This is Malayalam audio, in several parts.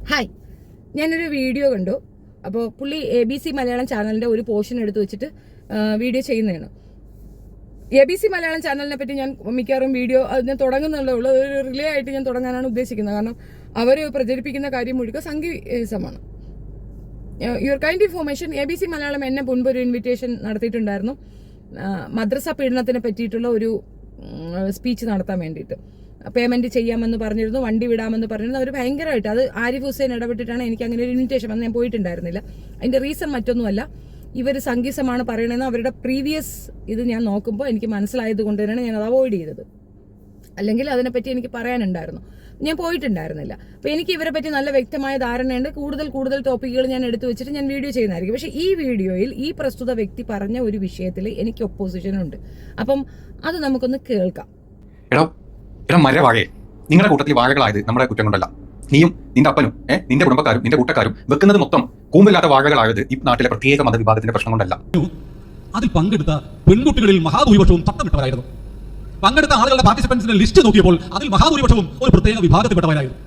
ഹായ്, ഞാനൊരു വീഡിയോ കണ്ടു. അപ്പോൾ പുള്ളി ABC മലയാളം ചാനലിൻ്റെ ഒരു പോർഷൻ എടുത്ത് വെച്ചിട്ട് വീഡിയോ ചെയ്യുന്നതാണ്. ABC മലയാളം ചാനലിനെ പറ്റി ഞാൻ മിക്കവാറും വീഡിയോ ഞാൻ തുടങ്ങുന്നുള്ളൂ, ഒരു റിലേ ആയിട്ട് ഞാൻ തുടങ്ങാനാണ് ഉദ്ദേശിക്കുന്നത്. കാരണം അവർ പ്രചരിപ്പിക്കുന്ന കാര്യം മുഴുവൻ സംഘീസമാണ്. Your kind information, ABC Malayalam എന്നെ മുൻപ് ഒരു ഇൻവിറ്റേഷൻ നടത്തിയിട്ടുണ്ടായിരുന്നു മദ്രസ പീഡനത്തിനെ പറ്റിയിട്ടുള്ള ഒരു സ്പീച്ച് നടത്താൻ വേണ്ടിയിട്ട്. പേയ്മെന്റ് ചെയ്യാമെന്ന് പറഞ്ഞിരുന്നു, വണ്ടി വിടാമെന്ന് പറഞ്ഞിരുന്നു. അവർ ഭയങ്കരമായിട്ട് അത് ആരിഫ് ഹുസൈൻ ഇടപെട്ടിട്ടാണ് എനിക്ക് അങ്ങനെ ഒരു ഇൻവിറ്റേഷൻ വന്ന് ഞാൻ പോയിട്ടുണ്ടായിരുന്നില്ല. അതിന്റെ റീസൺ മറ്റൊന്നുമല്ല, ഇവർ സംഗീസമാണ് പറയണതെന്ന് അവരുടെ പ്രീവിയസ് ഇത് ഞാൻ നോക്കുമ്പോൾ എനിക്ക് മനസ്സിലായത് കൊണ്ട് തന്നെയാണ് ഞാൻ അത് അവോയ്ഡ് ചെയ്തത്. അല്ലെങ്കിൽ അതിനെപ്പറ്റി എനിക്ക് പറയാനുണ്ടായിരുന്നു, ഞാൻ പോയിട്ടുണ്ടായിരുന്നില്ല. അപ്പോൾ എനിക്ക് ഇവരെ പറ്റി നല്ല വ്യക്തമായ ധാരണയുണ്ട്. കൂടുതൽ ടോപ്പിക്കുകൾ ഞാൻ എടുത്തു വെച്ചിട്ട് ഞാൻ വീഡിയോ ചെയ്യുന്നതായിരിക്കും. പക്ഷേ ഈ വീഡിയോയിൽ ഈ പ്രസ്തുത വ്യക്തി പറഞ്ഞ ഒരു വിഷയത്തിൽ എനിക്ക് ഒപ്പോസിഷൻ ഉണ്ട്. അപ്പം അത് നമുക്കൊന്ന് കേൾക്കാം. മരവാഴയെ നിങ്ങളുടെ കൂട്ടത്തിൽ വാഴകളായത് നമ്മുടെ കുറ്റം കൊണ്ടല്ല. നീയും നിന്റെ അപ്പനും നിന്റെ കുടുംബക്കാരും നിന്റെ കൂട്ടക്കാരും വെക്കുന്നത് മൊത്തം കൂമ്പില്ലാത്ത വാഴകളായത് ഈ നാട്ടിലെ പ്രത്യേക മതവിഭാഗത്തിന്റെ പ്രശ്നം കൊണ്ടല്ല. അതിൽ പങ്കെടുത്ത പെൺകുട്ടികളിൽ മഹാഭൂരിപക്ഷവും തട്ടമിട്ടവരായിരുന്നു. പങ്കെടുത്ത ആളുകളുടെ പാർട്ടിസിപ്പൻസിന്റെ ലിസ്റ്റ് നോക്കിയപ്പോൾ അതിൽ മഹാഭൂരിപക്ഷവും ഒരു പ്രത്യേക വിഭാഗത്തിൽപ്പെട്ടവരായിരുന്നു.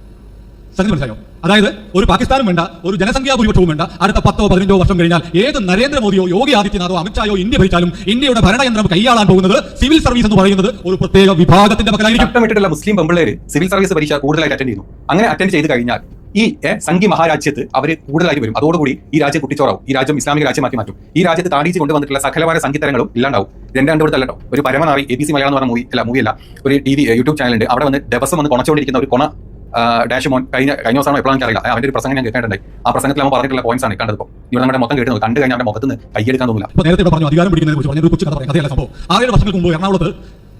സംഗതി മനസ്സിലായോ? അതായത് ഒരു പാകിസ്ഥാനും വേണ്ട, ഒരു ജനസംഖ്യാ ഭൂരിപക്ഷവും വേണ്ട. അടുത്ത 10-15 വർഷം കഴിഞ്ഞാൽ ഏത് നരേന്ദ്രമോദിയോ യോഗി ആദിത്യനാഥോ അമിത്ഷായോ ഇന്ത്യ ഭരിച്ചാലും ഇന്ത്യയുടെ ഭരണയന്ത്രം കൈയാളാൻ പോകുന്നത് സിവിൽ സർവീസ് എന്ന് പറയുന്നത് ഒരു പ്രത്യേക വിഭാഗത്തിന്റെ മക്കളായിരിക്കും. ചട്ടമിട്ടിട്ടുള്ള മുസ്ലിം പെമ്പിള്ളേര് സിവിൽ സർവീസ് പരീക്ഷ കൂടുതലായിട്ട് അറ്റൻഡ് ചെയ്യുന്നു. അങ്ങനെ അറ്റൻഡ് ചെയ്ത് കഴിഞ്ഞാൽ ഈ സംഘി മഹാരാജ്യത്ത് അവർ കൂടുതലായിട്ട് വരും. അതോടുകൂടി ഈ രാജ്യം കുട്ടിച്ചോറാവും. ഈ രാജ്യം ഇസ്ലാമിക രാജ്യമാക്കി മാറ്റും. ഈ രാജ്യത്ത് താടിച്ച് കൊണ്ടുവന്നിട്ടുള്ള സകലമായ സംഗീതരങ്ങളും ഇല്ലാണ്ടാവും. രണ്ടാണ്ടോടത്തല്ലോ ഒരു പരമനാറി ABC മലയാളം എന്ന് പറഞ്ഞ മൂവിയല്ല, ഒരു യൂട്യൂബ് ചാനലുണ്ട്. അവിടെ വന്ന് ദിവസം വന്ന് കൊണച്ചുകൊണ്ടിരിക്കുന്ന ഒരു കൊണ ഡാഷ്മോൻ കഴിഞ്ഞ ദിവസമാണോ എപ്പോഴാണ് എനിക്കറിയില്ല, അവന്റെ ഒരു പ്രസംഗം ഞാൻ കേട്ടിട്ടുണ്ടായി. ആ പ്രസംഗത്തിൽ അവൻ പറഞ്ഞിട്ടുള്ള പോയിന്റ്സ് ആണ് കണ്ടപ്പോൾ ഇവിടെ നമ്മുടെ മൊത്തം കേട്ടത്. കണ്ടു കഴിഞ്ഞാൽ അവന്റെ മുഖത്ത് നിന്ന് കൈയെടുക്കാൻ തോന്നില്ല. നേരത്തെ പറഞ്ഞു അധികാരം പിടിക്കുന്നതിനെ കുറിച്ച് പറഞ്ഞ കൊച്ചു കഥ പറയാം. അതേ സംഭവം 6-7 വർഷങ്ങൾക്ക് മുമ്പ് എറണാകുളത്ത്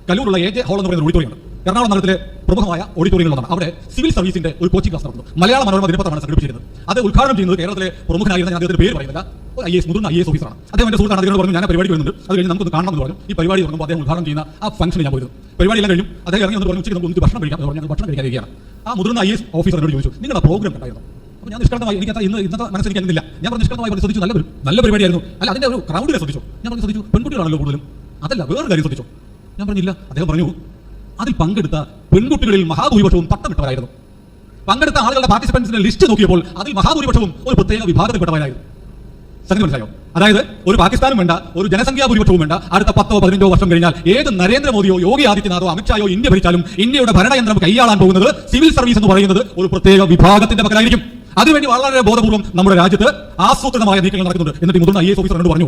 കല്ലൂരുള്ള AJ ഹാൾ എന്ന് പറയുന്ന ഓഡിറ്റോറിയം ഉണ്ട്. എറണാകുളം നഗരത്തിലെ പ്രമുഖമായ ഓഡിറ്റോറിയങ്ങളാണ്. അവിടെ സിവിൽ സർവീസിന്റെ ഒരു കോച്ചിംഗ് ക്ലാസ് നടത്തുന്നു. മലയാള മനോരമ ദിനപത്രമാണ് സംഘടിപ്പിച്ചിരുന്നത്. അത് ഉദ്ഘാടനം ചെയ്യുന്നത് കേരളത്തിലെ പ്രമുഖനായിരുന്ന, ഞാൻ അദ്ദേഹത്തിന്റെ പേര് പറയുന്നില്ല, ഒരു മുതിർന്ന IAS ഓഫീസറാണ്. അദ്ദേഹം എന്റെ സുഹൃത്താണ്. അദ്ദേഹം പറഞ്ഞു ഞാൻ പരിപാടി വരുന്നുണ്ട്, അത് കഴിഞ്ഞ് നമുക്കൊന്ന് കാണണമെന്ന് പറഞ്ഞു. ഈ പരിപാടി തുടങ്ങുമ്പോൾ അദ്ദേഹം ഉദ്ഘാടനം ചെയ്യുന്ന ആ ഫംഗ്ഷന് ഞാൻ പോയിരുന്നു. പരിപാടി എല്ലാം കഴിഞ്ഞു അദ്ദേഹം ഇറങ്ങി വന്ന് പറഞ്ഞു ഉച്ചയ്ക്ക് നമുക്ക് ഭക്ഷണം കഴിക്കാം എന്ന് പറഞ്ഞു. ഞങ്ങൾ ഭക്ഷണം കഴിക്കാതിരിക്കുകയാണ്. ആ മുതിർന്ന IAS ഓഫീസർ എന്നോട് ചോദിച്ചു, നിങ്ങളുടെ പ്രോഗ്രാം കണ്ടായിരുന്നു? അപ്പോൾ ഞാൻ നിഷ്കളങ്കമായി, എനിക്ക് ഇന്നത്തെ മനസ്സിലാക്കുന്നില്ല. ഞാൻ പറഞ്ഞു നിഷ്കളങ്കമായി പറഞ്ഞു, ശ്രദ്ധിച്ചു, നല്ല പരിപാടിയായിരുന്നു. അല്ല, അതിന്റെ ഒരു ക്രൗഡിനെ ശ്രദ്ധിച്ചു. ഞാൻ പറഞ്ഞു ശ്രദ്ധിച്ചു, പെൺകുട്ടികളാണല്ലോ കൂടുതലും. അതല്ല, വേറൊരു കാര്യം ശ്രദ്ധിച്ചു. ഞാൻ പറഞ്ഞില്ല. അദ്ദേഹം പറഞ്ഞു അതിൽ പങ്കെടുത്ത പെൺകുട്ടികളിൽ മഹാഭൂരിപക്ഷവും തട്ടമിട്ടവരായിരുന്നു. പങ്കെടുത്ത ആളുകളുടെ പാർട്ടിസിപ്പൻസിന്റെ ലിസ്റ്റ് നോക്കിയപ്പോൾ അതിൽ മഹാഭൂരിപക്ഷവും ഒരു പ്രത്യേക വിഭാഗത്തിൽപ്പെട്ടവരായിരുന്നു. സംഗതി മനസ്സിലായോ? അതായത് ഒരു പാകിസ്ഥാനും വേണ്ട, ഒരു ജനസംഖ്യാ ഭൂരിപക്ഷവും വേണ്ട. അടുത്ത 10-15 വർഷം കഴിഞ്ഞാൽ ഏത് നരേന്ദ്രമോദിയോ യോഗി ആദിത്യനാഥോ അമിത്ഷായോ ഇന്ത്യ ഭരിച്ചാലും ഇന്ത്യയുടെ ഭരണയന്ത്രം കൈയാളാൻ പോകുന്നത് സിവിൽ സർവീസ് എന്ന് പറയുന്നത് ഒരു പ്രത്യേക വിഭാഗത്തിന്റെ മക്കളായിരിക്കും. അതിനുവേണ്ടി വളരെ ബോധപൂർവ്വം നമ്മുടെ രാജ്യത്ത് ആസൂത്രിതമായ നീക്കങ്ങൾ നടക്കുന്നുണ്ട്. എന്നിട്ട് മുതിർന്ന IAS ഓഫീസർ എന്നോട് പറഞ്ഞു,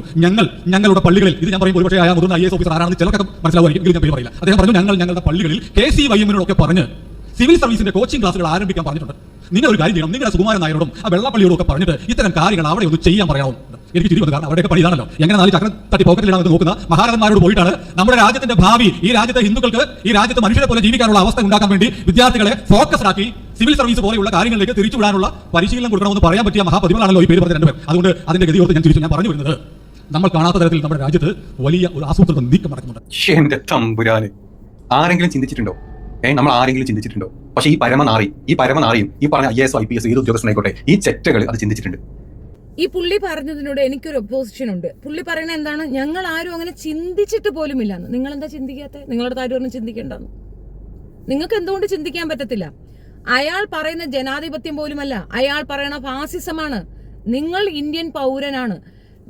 ഞങ്ങളുടെ പള്ളികളിൽ, ഇത് ഞാൻ പറയുമ്പോൾ ഒരുപക്ഷേ മുതിർന്ന IAS ഓഫീസർ ആരാണെന്ന് ചിലർക്ക് മനസ്സിലാവുമായിരിക്കും, എങ്കിലും ഞാൻ പേര് പറയില്ല. അദ്ദേഹം പറഞ്ഞു ഞങ്ങളുടെ പള്ളികളിൽ KCYM-നോടൊക്കെ പറഞ്ഞ് സിവിൽ സർവീസിന്റെ കോച്ചിംഗ് ക്ലാസുകൾ ആരംഭിക്കാൻ പറഞ്ഞിട്ടുണ്ട്. നിങ്ങൾ ഒരു കാര്യം ചെയ്യണം, നിങ്ങളുടെ സുകുമാരൻ നായരോടും ആ വെള്ളപ്പള്ളിയോടും ഒക്കെ പറഞ്ഞിട്ട് ഇത്തരം കാര്യങ്ങൾ അവിടെ ഒന്ന് ചെയ്യാൻ പറയണം. എനിക്ക് തിരിച്ചു വന്നു. കാരണം അവിടെയൊക്കെ പണി ഇതാണല്ലോ, എങ്ങനെ 4 ചക്രം തട്ടി പോക്കറ്റിലാണ് നോക്കുന്ന മഹാരഥന്മാരോട് പോയിട്ടാണ് നമ്മുടെ രാജ്യത്തിന്റെ ഭാവി, ഈ രാജ്യത്തെ ഹിന്ദുക്കൾക്ക്, ഈ രാജ്യത്തെ മനുഷ്യരെ പോലെ ജീവിക്കാനുള്ള അവസ്ഥ ഉണ്ടാക്കാൻ വേണ്ടി വിദ്യാർത്ഥികളെ ഫോക്കസ്ഡ് ആക്കി സിവിൽ സർവീസ് പോലെയുള്ള കാര്യങ്ങളിലേക്ക് തിരിച്ചുവിടാനുള്ള പരിശീലനം കൊടുക്കണമെന്ന് പറയാൻ പറ്റിയ മഹാപതികളാണല്ലോ ഈ പേര് പറഞ്ഞ രണ്ടുപേർ. അതുകൊണ്ട് അതിന്റെ ഗതിയോർത്ത് ഞാൻ പറഞ്ഞു വരുന്നത്, നമ്മൾ കാണാത്ത തരത്തിൽ നമ്മുടെ രാജ്യത്ത് വലിയ ഒരു ആസൂത്രിത നീക്കം നടക്കുന്നുണ്ട്. എന്റെ തമ്പുരാന്, ആരെങ്കിലും ചിന്തിച്ചിട്ടുണ്ടോ? നമ്മൾ ആരെങ്കിലും ചിന്തിച്ചിട്ടുണ്ടോ? പക്ഷേ ഈ പരമനാറിയും ഈ പറഞ്ഞ IAS IPS ഏത് ഉദ്യോഗസ്ഥനായിക്കോട്ടെ, ഈ ചെറ്റകൾ അത് ചിന്തിച്ചിട്ടുണ്ട്. ഈ പുള്ളി പറഞ്ഞതിനോട് എനിക്കൊരു ഒപ്പോസിഷൻ ഉണ്ട്. പുള്ളി പറയുന്നത് എന്താണ്, ഞങ്ങൾ ആരും അങ്ങനെ ചിന്തിച്ചിട്ട് പോലും ഇല്ലാന്ന്. നിങ്ങൾ എന്താ ചിന്തിക്കാത്ത? നിങ്ങളുടെ ആരും ഒന്നും ചിന്തിക്കേണ്ടെന്ന്. നിങ്ങൾക്ക് എന്തുകൊണ്ട് ചിന്തിക്കാൻ പറ്റത്തില്ല? അയാൾ പറയുന്ന ജനാധിപത്യം പോലുമല്ല, അയാൾ പറയുന്ന ഫാസിസമാണ്. നിങ്ങൾ ഇന്ത്യൻ പൗരനാണ്.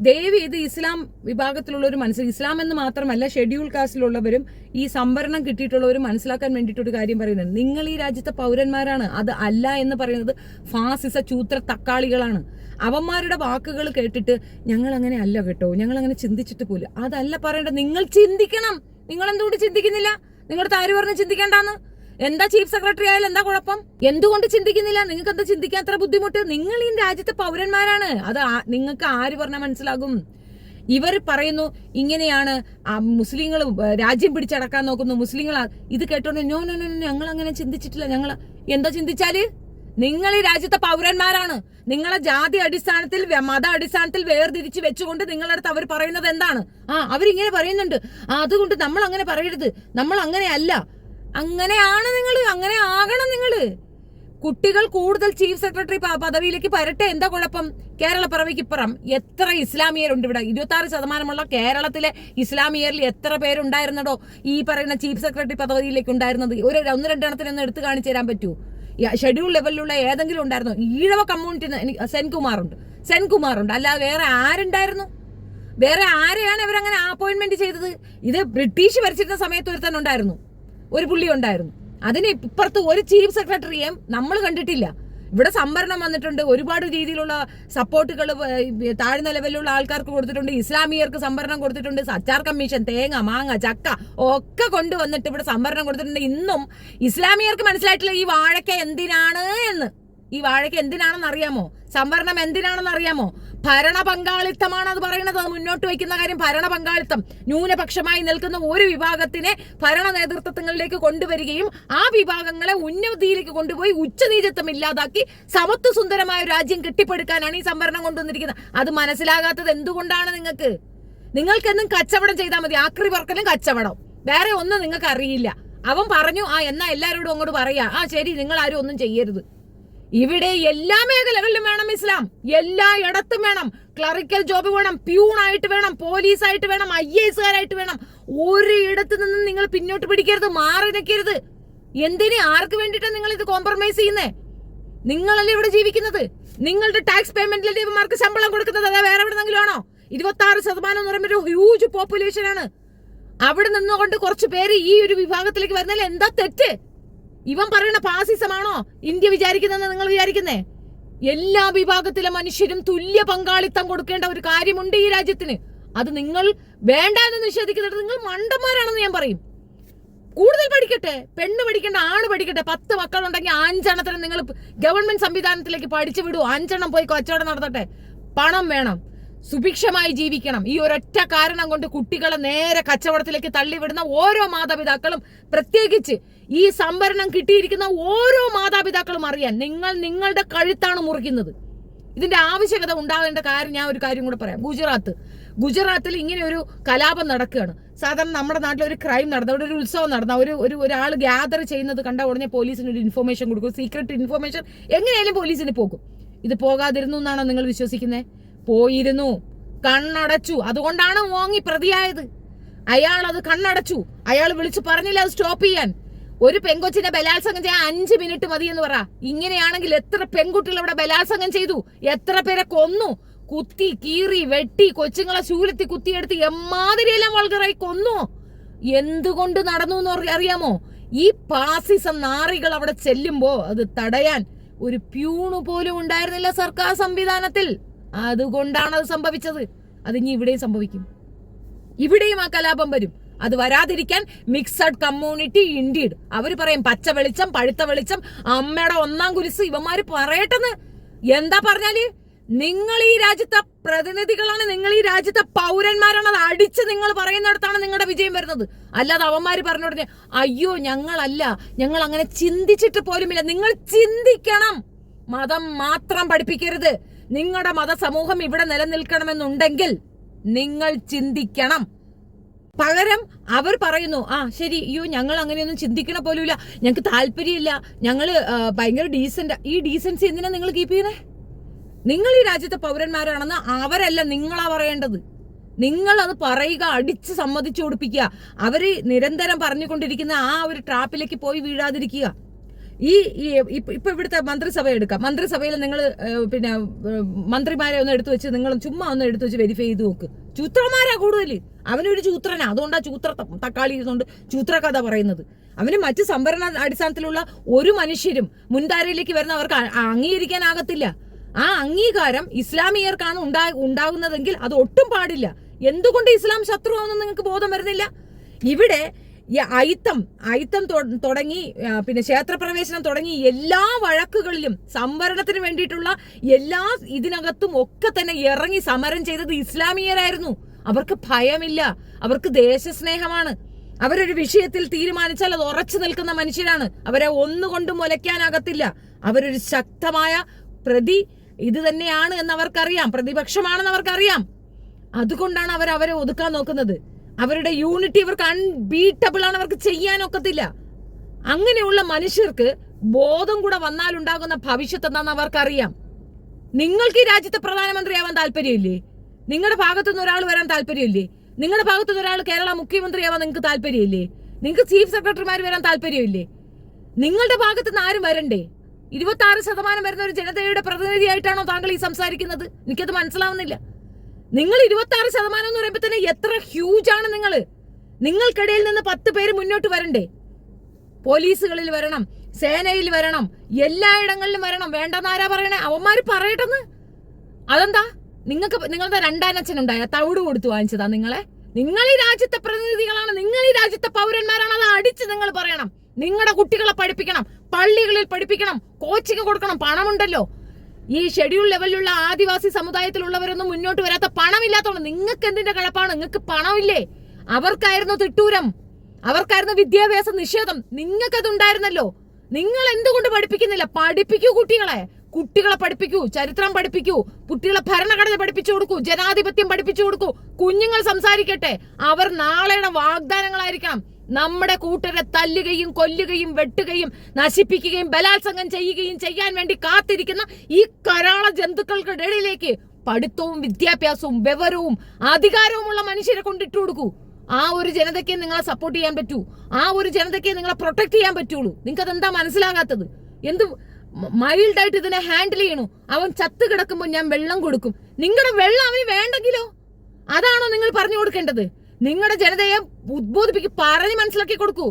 ദയവ് ഇത് ഇസ്ലാം വിഭാഗത്തിലുള്ളവർ ഇസ്ലാം എന്ന് മാത്രമല്ല, ഷെഡ്യൂൾ കാസ്റ്റിലുള്ളവരും ഈ സംവരണം കിട്ടിയിട്ടുള്ളവരും മനസ്സിലാക്കാൻ വേണ്ടിയിട്ടൊരു കാര്യം പറയുന്നത്, നിങ്ങൾ ഈ രാജ്യത്തെ പൗരന്മാരാണ്. അത് അല്ല എന്ന് പറയുന്നത് ഫാസിസ ചൂത്ര തക്കാളികളാണ്. അവന്മാരുടെ വാക്കുകൾ കേട്ടിട്ട് ഞങ്ങൾ അങ്ങനെ അല്ല കേട്ടോ, ഞങ്ങൾ അങ്ങനെ ചിന്തിച്ചിട്ട് പോലും, അതല്ല പറയേണ്ടത്. നിങ്ങൾ ചിന്തിക്കണം. നിങ്ങൾ എന്തുകൊണ്ട് ചിന്തിക്കുന്നില്ല? നിങ്ങളുടെ ആര് പറഞ്ഞ് ചിന്തിക്കേണ്ടെന്ന്? എന്താ ചീഫ് സെക്രട്ടറി ആയാലും എന്താ കുഴപ്പം? എന്തുകൊണ്ട് ചിന്തിക്കുന്നില്ല? നിങ്ങൾക്ക് എന്താ ചിന്തിക്കാൻ അത്ര ബുദ്ധിമുട്ട്? നിങ്ങൾ ഈ രാജ്യത്തെ പൗരന്മാരാണ്. അത് നിങ്ങൾക്ക് ആര് പറഞ്ഞാൽ മനസ്സിലാകും? ഇവർ പറയുന്നു ഇങ്ങനെയാണ് മുസ്ലിങ്ങൾ രാജ്യം പിടിച്ചടക്കാൻ നോക്കുന്നു, മുസ്ലിങ്ങൾ ഇത് കേട്ടോണ്ട് നോ ഞങ്ങൾ അങ്ങനെ ചിന്തിച്ചിട്ടില്ല. ഞങ്ങൾ എന്താ ചിന്തിച്ചാല്? നിങ്ങൾ ഈ രാജ്യത്തെ പൗരന്മാരാണ്. നിങ്ങളെ ജാതി അടിസ്ഥാനത്തിൽ, മത അടിസ്ഥാനത്തിൽ വേർതിരിച്ച് വെച്ചുകൊണ്ട് നിങ്ങളടുത്ത് അവർ പറയുന്നത് എന്താണ്? അവരിങ്ങനെ പറയുന്നുണ്ട്, അതുകൊണ്ട് നമ്മൾ അങ്ങനെ പറയരുത്, നമ്മൾ അങ്ങനെയല്ല. അങ്ങനെയാണ് നിങ്ങൾ, അങ്ങനെ ആകണം നിങ്ങൾ. കുട്ടികൾ കൂടുതൽ ചീഫ് സെക്രട്ടറി പദവിയിലേക്ക് വരട്ടെ, എന്താ കുഴപ്പം? കേരള പിറവിക്കിപ്പുറം എത്ര ഇസ്ലാമിയരുണ്ട് ഇവിടെ? 26% കേരളത്തിലെ ഇസ്ലാമിയരിൽ എത്ര പേരുണ്ടായിരുന്നടോ ഈ പറയുന്ന ചീഫ് സെക്രട്ടറി പദവിയിലേക്ക് ഉണ്ടായിരുന്നത്? 1-2 എണ്ണത്തിനൊന്നും എടുത്തു കാണിച്ചു തരാൻ പറ്റൂ? ഷെഡ്യൂൾ ലെവലിലുള്ള ഏതെങ്കിലും ഉണ്ടായിരുന്നോ? ഈഴവ കമ്മ്യൂണിറ്റി സെൻകുമാറുണ്ട്, അല്ലാതെ വേറെ ആരുണ്ടായിരുന്നു? വേറെ ആരെയാണ് ഇവരങ്ങനെ അപ്പോയിന്റ്മെന്റ് ചെയ്തത്? ഇത് ബ്രിട്ടീഷ് ഭരിച്ചിരുന്ന സമയത്ത് ഒരു തന്നെ ഉണ്ടായിരുന്നു, ഒരു പുള്ളി ഉണ്ടായിരുന്നു. അതിന് ഇപ്പുറത്ത് ഒരു ചീഫ് സെക്രട്ടറിയെയും നമ്മൾ കണ്ടിട്ടില്ല. ഇവിടെ സംവരണം വന്നിട്ടുണ്ട്, ഒരുപാട് രീതിയിലുള്ള സപ്പോർട്ടുകൾ താഴ്ന്ന ലെവലിലുള്ള ആൾക്കാർക്ക് കൊടുത്തിട്ടുണ്ട്, ഇസ്ലാമിയർക്ക് സംവരണം കൊടുത്തിട്ടുണ്ട്, സച്ചാർ കമ്മീഷൻ, തേങ്ങ മാങ്ങ ചക്ക ഒക്കെ കൊണ്ടുവന്നിട്ട് ഇവിടെ സംവരണം കൊടുത്തിട്ടുണ്ട്. ഇന്നും ഇസ്ലാമിയർക്ക് മനസ്സിലായിട്ടില്ല ഈ വാഴയ്ക്ക എന്തിനാണ് എന്ന്. ഈ വാഴയ്ക്ക് എന്തിനാണെന്ന് അറിയാമോ? സംവരണം എന്തിനാണെന്ന് അറിയാമോ? ഭരണ പങ്കാളിത്തമാണ് അത് പറയുന്നത്. അത് മുന്നോട്ട് വയ്ക്കുന്ന കാര്യം ഭരണ പങ്കാളിത്തം. ന്യൂനപക്ഷമായി നിൽക്കുന്ന ഒരു വിഭാഗത്തിനെ ഭരണ നേതൃത്വങ്ങളിലേക്ക് കൊണ്ടുവരികയും ആ വിഭാഗങ്ങളെ ഉന്നതിയിലേക്ക് കൊണ്ടുപോയി ഉച്ചനീചത്വം ഇല്ലാതാക്കി സമത്വ സുന്ദരമായ ഒരു രാജ്യം കെട്ടിപ്പടുക്കാനാണ് ഈ സംവരണം കൊണ്ടുവന്നിരിക്കുന്നത്. അത് മനസ്സിലാകാത്തത് എന്തുകൊണ്ടാണ്? നിങ്ങൾക്കെന്നും കച്ചവടം ചെയ്താൽ മതി, ആക്രി പറക്കലും കച്ചവടം, വേറെ ഒന്നും നിങ്ങൾക്ക് അറിയില്ല. അവൻ പറഞ്ഞു എന്നാ എല്ലാവരോടും അങ്ങോട്ട് പറയാ, ശരി നിങ്ങൾ ആരും ഒന്നും ചെയ്യരുത്. ഇവിടെ എല്ലാ മേഖലകളിലും വേണം ഇസ്ലാം, എല്ലായിടത്തും വേണം. ക്ലറിക്കൽ ജോബ് വേണം, പ്യൂണായിട്ട് വേണം, പോലീസായിട്ട് വേണം, IAS വേണം. ഒരിടത്ത് നിന്നും നിങ്ങൾ പിന്നോട്ട് പിടിക്കരുത്, മാറി നിൽക്കരുത്. എന്തിന്, ആർക്ക് വേണ്ടിയിട്ടാണ് നിങ്ങൾ ഇത് കോംപ്രമൈസ് ചെയ്യുന്നേ? നിങ്ങളല്ലേ ഇവിടെ ജീവിക്കുന്നത്, നിങ്ങളുടെ ടാക്സ് പേയ്മെന്റിലെ ഇവന്മാർക്ക് ശമ്പളം കൊടുക്കുന്നത് അതെ വേറെ എവിടെന്നെങ്കിലും ആണോ? 26% എന്ന് പറയുമ്പോൾ ഒരു ഹ്യൂജ് പോപ്പുലേഷൻ ആണ്. അവിടെ നിന്നുകൊണ്ട് കുറച്ച് പേര് ഈ ഒരു വിഭാഗത്തിലേക്ക് വരുന്നതിൽ എന്താ തെറ്റ്? ഇവൻ പറയുന്ന ഫാസിസമാണോ ഇന്ത്യ വിചാരിക്കുന്നതെന്ന് നിങ്ങൾ വിചാരിക്കുന്നേ? എല്ലാ വിഭാഗത്തിലെ മനുഷ്യരും തുല്യ പങ്കാളിത്തം കൊടുക്കേണ്ട ഒരു കാര്യമുണ്ട് ഈ രാജ്യത്തിന്. അത് നിങ്ങൾ വേണ്ടാന്ന് നിഷേധിക്കുന്നിട്ട് നിങ്ങൾ മണ്ടന്മാരാണെന്ന് ഞാൻ പറയും. കൂടുതൽ പഠിക്കട്ടെ, പെണ്ണ് പഠിക്കേണ്ട, ആണ് പഠിക്കട്ടെ. 10 മക്കളുണ്ടെങ്കിൽ 5 എണ്ണത്തിന് നിങ്ങൾ ഗവൺമെന്റ് സംവിധാനത്തിലേക്ക് പഠിച്ചു വിടൂ. 5 എണ്ണം പോയി കച്ചവടം നടത്തട്ടെ. പണം വേണം, സുഭിക്ഷമായി ജീവിക്കണം. ഈ ഒരൊറ്റ കാരണം കൊണ്ട് കുട്ടികളെ നേരെ കച്ചവടത്തിലേക്ക് തള്ളിവിടുന്ന ഓരോ മാതാപിതാക്കളും, പ്രത്യേകിച്ച് ഈ സംവരണം കിട്ടിയിരിക്കുന്ന ഓരോ മാതാപിതാക്കളും അറിയാൻ, നിങ്ങൾ നിങ്ങളുടെ കഴുത്താണ് മുറിക്കുന്നത്. ഇതിന്റെ ആവശ്യകത ഉണ്ടാവേണ്ട കാര്യം ഞാൻ ഒരു കാര്യം കൂടെ പറയാം. ഗുജറാത്തിൽ ഇങ്ങനെ ഒരു കലാപം നടക്കുകയാണ്. സാധാരണ നമ്മുടെ നാട്ടിൽ ഒരു ക്രൈം നടന്ന, ഒരു ഉത്സവം നടന്ന, ഒരാൾ ഗ്യാദർ ചെയ്യുന്നത് കണ്ട ഉടനെ പോലീസിന് ഒരു ഇൻഫർമേഷൻ കൊടുക്കും, സീക്രട്ട് ഇൻഫർമേഷൻ. എങ്ങനെയായാലും പോലീസിന് പോകും. ഇത് പോകാതിരുന്നു എന്നാണോ നിങ്ങൾ വിശ്വസിക്കുന്നത്? പോയിരുന്നു, കണ്ണടച്ചു. അതുകൊണ്ടാണ് ഓങ്ങി പ്രതിയായത്. അയാൾ അത് കണ്ണടച്ചു. അയാൾ വിളിച്ചു പറഞ്ഞില്ല അത് സ്റ്റോപ്പ് ചെയ്യാൻ. ഒരു പെൺകൊച്ചിനെ ബലാത്സംഗം ചെയ്യാൻ 5 മിനിറ്റ് മതി എന്ന് പറ. ഇങ്ങനെയാണെങ്കിൽ എത്ര പെൺകുട്ടികൾ ഇവിടെ ബലാത്സംഗം ചെയ്തു, എത്ര പേരെ കൊന്നു, കുത്തി കീറി വെട്ടി, കൊച്ചുങ്ങളെ ശൂലത്തി കുത്തിയെടുത്ത് എമ്മാതിരിയെല്ലാം വൾഗറായി കൊന്നു. എന്തുകൊണ്ട് നടന്നു എന്ന് അറിയാമോ? ഈ ഫാസിസം നാറികൾ അവിടെ ചെല്ലുമ്പോ അത് തടയാൻ ഒരു പ്യൂണ് പോലും ഉണ്ടായിരുന്നില്ല സർക്കാർ സംവിധാനത്തിൽ. അതുകൊണ്ടാണ് അത് സംഭവിച്ചത്. അതിനി ഇവിടെയും സംഭവിക്കും. ഇവിടെയും ആ കലാപം വരും. അത് വരാതിരിക്കാൻ മിക്സഡ് കമ്മ്യൂണിറ്റി ഇൻഡീഡ്. അവര് പറയും പച്ച വെളിച്ചം, പഴുത്ത വെളിച്ചം, അമ്മയുടെ 1-ാം കുരിശ്. ഇവന്മാര് പറയട്ടെന്ന്. എന്താ പറഞ്ഞാല് നിങ്ങൾ ഈ രാജ്യത്തെ പ്രതിനിധികളാണ്, നിങ്ങൾ ഈ രാജ്യത്തെ പൗരന്മാരാണ്. അത് അടിച്ച് നിങ്ങൾ പറയുന്നിടത്താണ് നിങ്ങളുടെ വിജയം വരുന്നത്. അല്ലാതെ അവന്മാര് പറഞ്ഞു കൊടുത്തേ അയ്യോ ഞങ്ങളല്ല, ഞങ്ങൾ അങ്ങനെ ചിന്തിച്ചിട്ട് പോലുമില്ല. നിങ്ങൾ ചിന്തിക്കണം. മതം മാത്രം പഠിപ്പിക്കരുത്. നിങ്ങളുടെ മതസമൂഹം ഇവിടെ നിലനിൽക്കണമെന്നുണ്ടെങ്കിൽ നിങ്ങൾ ചിന്തിക്കണം. പകരം അവർ പറയുന്നു ശരി, അയ്യോ ഞങ്ങൾ അങ്ങനെയൊന്നും ചിന്തിക്കണ പോലുമില്ല, ഞങ്ങൾക്ക് താല്പര്യമില്ല, ഞങ്ങള് ഭയങ്കര ഡീസന്റ്. ഈ ഡീസൻസി എന്തിനാ നിങ്ങൾ കീപ്പ് ചെയ്യണേ? നിങ്ങൾ ഈ രാജ്യത്തെ പൗരന്മാരാണെന്ന് അവരല്ല നിങ്ങളാ പറയേണ്ടത്. നിങ്ങൾ അത് പറയുക, അടിച്ച് സമ്മതിച്ചു കൊടുപ്പിക്കുക. അവര് നിരന്തരം പറഞ്ഞുകൊണ്ടിരിക്കുന്ന ആ ഒരു ട്രാപ്പിലേക്ക് പോയി വീഴാതിരിക്കുക. ഇപ്പൊ ഇവിടുത്തെ മന്ത്രിസഭ എടുക്കാം. മന്ത്രിസഭയിൽ നിങ്ങൾ പിന്നെ മന്ത്രിമാരെ ഒന്ന് എടുത്തു വെച്ച് നിങ്ങൾ ചുമ്മാ ഒന്ന് എടുത്തു വെച്ച് വെരിഫൈ ചെയ്ത് നോക്ക്. ചൂത്രന്മാരാ കൂടുതൽ. അവനൊരു ചൂത്രനാ, അതുകൊണ്ടാ ചൂത്ര തക്കാളി ഇരുന്നുകൊണ്ട് ചൂത്ര കഥ പറയുന്നത്. അവന് മറ്റ് സംവരണ അടിസ്ഥാനത്തിലുള്ള ഒരു മനുഷ്യരും മുൻധാരയിലേക്ക് വരുന്ന അവർക്ക് അംഗീകരിക്കാനാകത്തില്ല. ആ അംഗീകാരം ഇസ്ലാമിയർക്കാണ് ഉണ്ടാകുന്നതെങ്കിൽ അത് ഒട്ടും പാടില്ല. എന്തുകൊണ്ട് ഇസ്ലാം ശത്രുവാണെന്ന് നിങ്ങൾക്ക് ബോധം വരുന്നില്ല? ഇവിടെ ഈ അയിത്തം തുടങ്ങി, പിന്നെ ക്ഷേത്രപ്രവേശനം തുടങ്ങി എല്ലാ വഴക്കുകളിലും സംവരണത്തിന് വേണ്ടിയിട്ടുള്ള എല്ലാ ഇതിനകത്തും ഒക്കെ തന്നെ ഇറങ്ങി സമരം ചെയ്തത് ഇസ്ലാമിയരായിരുന്നു. അവർക്ക് ഭയമില്ല, അവർക്ക് ദേശസ്നേഹമാണ്. അവരൊരു വിഷയത്തിൽ തീരുമാനിച്ചാൽ അത് ഉറച്ചു നിൽക്കുന്ന മനുഷ്യരാണ്. അവരെ ഒന്നുകൊണ്ടും മുലയ്ക്കാനാകത്തില്ല. അവരൊരു ശക്തമായ ഇത് തന്നെയാണ് എന്ന് അവർക്കറിയാം, പ്രതിപക്ഷമാണെന്ന് അവർക്കറിയാം. അതുകൊണ്ടാണ് അവരെ ഒതുക്കാൻ നോക്കുന്നത്. അവരുടെ യൂണിറ്റി അവർക്ക് അൺബീറ്റബിൾ ആണ്, അവർക്ക് ചെയ്യാനൊക്കത്തില്ല. അങ്ങനെയുള്ള മനുഷ്യർക്ക് ബോധം കൂടെ വന്നാലുണ്ടാകുന്ന ഭവിഷ്യത്ത് എന്താണെന്ന് അവർക്കറിയാം. നിങ്ങൾക്ക് ഈ രാജ്യത്തെ പ്രധാനമന്ത്രിയാവാൻ താല്പര്യമില്ലേ? നിങ്ങളുടെ ഭാഗത്തുനിന്ന് ഒരാൾ വരാൻ താല്പര്യമില്ലേ? നിങ്ങളുടെ ഭാഗത്തുനിന്ന് ഒരാൾ കേരള മുഖ്യമന്ത്രിയാവാൻ നിങ്ങൾക്ക് താല്പര്യമില്ലേ? നിങ്ങൾക്ക് ചീഫ് സെക്രട്ടറിമാർ വരാൻ താല്പര്യമില്ലേ? നിങ്ങളുടെ ഭാഗത്തുനിന്ന് ആരും വരണ്ടേ? 26% വരുന്ന ഒരു ജനതയുടെ പ്രതിനിധിയായിട്ടാണോ താങ്കൾ ഈ സംസാരിക്കുന്നത്? എനിക്കത് മനസ്സിലാവുന്നില്ല. നിങ്ങൾ 26% എന്ന് പറയുമ്പോൾ തന്നെ എത്ര ഹ്യൂജ് ആണ് നിങ്ങൾ. നിങ്ങൾക്കിടയിൽ നിന്ന് 10 പേര് മുന്നോട്ട് വരണ്ടേ? പോലീസുകളിൽ വരണം, സേനയിൽ വരണം, എല്ലായിടങ്ങളിലും വരണം. വേണ്ടെന്നാരാ പറയണേ? അവന്മാര് പറയട്ടെന്ന്. അതെന്താ നിങ്ങളുടെ രണ്ടാനച്ഛനുണ്ടായ തവിട് കൊടുത്തു വാങ്ങിച്ചതാ നിങ്ങളെ? നിങ്ങൾ ഈ രാജ്യത്തെ പ്രതിനിധികളാണ്, നിങ്ങൾ ഈ രാജ്യത്തെ പൗരന്മാരാണ്. അത് അടിച്ച് നിങ്ങൾ പറയണം. നിങ്ങളുടെ കുട്ടികളെ പഠിപ്പിക്കണം, പള്ളികളിൽ പഠിപ്പിക്കണം, കോച്ചിങ് കൊടുക്കണം. പണമുണ്ടല്ലോ. ഈ ഷെഡ്യൂൾ ലെവലിലുള്ള ആദിവാസി സമുദായത്തിലുള്ളവരൊന്നും മുന്നോട്ട് വരാത്ത പണമില്ലാത്തതുകൊണ്ട് നിങ്ങൾക്ക് എന്തിന്റെ കഴപ്പാണ്? നിങ്ങൾക്ക് പണമില്ലേ? അവർക്കായിരുന്നു തിട്ടൂരം, അവർക്കായിരുന്നു വിദ്യാഭ്യാസ നിഷേധം. നിങ്ങൾക്കതുണ്ടായിരുന്നല്ലോ. നിങ്ങൾ എന്തുകൊണ്ട് പഠിപ്പിക്കുന്നില്ല? പഠിപ്പിക്കൂ കുട്ടികളെ പഠിപ്പിക്കൂ, ചരിത്രം പഠിപ്പിക്കൂ, കുട്ടികളെ ഭരണഘടന പഠിപ്പിച്ചു കൊടുക്കൂ, ജനാധിപത്യം പഠിപ്പിച്ചു കൊടുക്കൂ. കുഞ്ഞുങ്ങൾ സംസാരിക്കട്ടെ. അവർ നാളെയുടെ വാഗ്ദാനങ്ങളായിരിക്കണം. നമ്മുടെ കൂട്ടരെ തല്ലുകയും കൊല്ലുകയും വെട്ടുകയും നശിപ്പിക്കുകയും ബലാത്സംഗം ചെയ്യുകയും ചെയ്യാൻ വേണ്ടി കാത്തിരിക്കുന്ന ഈ കരാള ജന്തുക്കൾക്ക് ഇടയിലേക്ക് പഠിത്തവും വിദ്യാഭ്യാസവും വിവരവും അധികാരവുമുള്ള മനുഷ്യരെ കൊണ്ടിട്ട് കൊടുക്കൂ. ആ ഒരു ജനതയ്ക്ക് നിങ്ങളെ സപ്പോർട്ട് ചെയ്യാൻ പറ്റൂ. ആ ഒരു ജനതയ്ക്ക് നിങ്ങളെ പ്രൊട്ടക്ട് ചെയ്യാൻ പറ്റുള്ളൂ. നിങ്ങൾക്ക് അതെന്താ മനസ്സിലാകാത്തത്? എന്ത് മൈൽഡായിട്ട് ഇതിനെ ഹാൻഡിൽ ചെയ്യണു? അവൻ ചത്ത് കിടക്കുമ്പോൾ ഞാൻ വെള്ളം കൊടുക്കും. നിങ്ങളുടെ വെള്ളം അവന് വേണ്ടെങ്കിലോ? അതാണോ നിങ്ങൾ പറഞ്ഞു കൊടുക്കേണ്ടത്? നിങ്ങളുടെ ജനതയെ ഉദ്ബോധിപ്പിക്കും, പറഞ്ഞ് മനസ്സിലാക്കി കൊടുക്കൂ.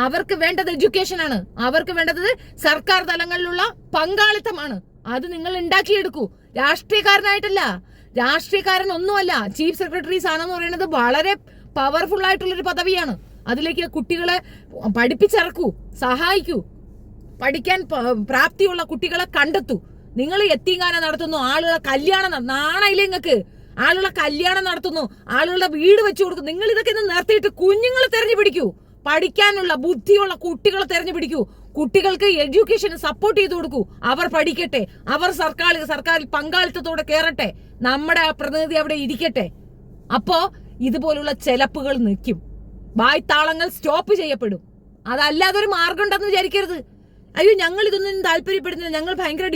അവർക്ക് വേണ്ടത് എഡ്യൂക്കേഷൻ ആണ്. അവർക്ക് വേണ്ടത് സർക്കാർ തലങ്ങളിലുള്ള പങ്കാളിത്തമാണ്. അത് നിങ്ങൾ ഉണ്ടാക്കിയെടുക്കൂ. രാഷ്ട്രീയക്കാരനായിട്ടല്ല. രാഷ്ട്രീയക്കാരൻ ഒന്നുമല്ല. ചീഫ് സെക്രട്ടറീസ് ആണെന്ന് പറയുന്നത് വളരെ പവർഫുൾ ആയിട്ടുള്ളൊരു പദവിയാണ്. അതിലേക്ക് കുട്ടികളെ പഠിപ്പിച്ചിറക്കൂ, സഹായിക്കൂ. പഠിക്കാൻ പ്രാപ്തിയുള്ള കുട്ടികളെ കണ്ടെത്തൂ. നിങ്ങൾ യത്തീംഖാന നടത്തുന്നു, ആളുകളെ കല്യാണം നാണയില്ലേ നിങ്ങൾക്ക്? ആളുകളെ കല്യാണം നടത്തുന്നു, ആളുകളുടെ വീട് വെച്ചു കൊടുക്കും. നിങ്ങൾ ഇതൊക്കെ നിർത്തിയിട്ട് കുഞ്ഞുങ്ങളെ തെരഞ്ഞു പിടിക്കൂ. പഠിക്കാനുള്ള ബുദ്ധിയുള്ള കുട്ടികളെ തെരഞ്ഞു പിടിക്കൂ. കുട്ടികൾക്ക് എഡ്യൂക്കേഷന് സപ്പോർട്ട് ചെയ്തു കൊടുക്കൂ. അവർ പഠിക്കട്ടെ, അവർ സർക്കാരിൽ പങ്കാളിത്തത്തോടെ കയറട്ടെ, നമ്മുടെ പ്രതിനിധി അവിടെ ഇരിക്കട്ടെ. അപ്പോ ഇതുപോലുള്ള ചെലപ്പുകൾ നിൽക്കും, വായ്ത്താളങ്ങൾ സ്റ്റോപ്പ് ചെയ്യപ്പെടും. അതല്ലാതെ ഒരു മാർഗം ഉണ്ടെന്ന് വിചാരിക്കരുത്. അയ്യോ ഞങ്ങൾ ഇതൊന്നും താല്പര്യപ്പെടുന്നില്ല, ഞങ്ങൾ ഭയങ്കര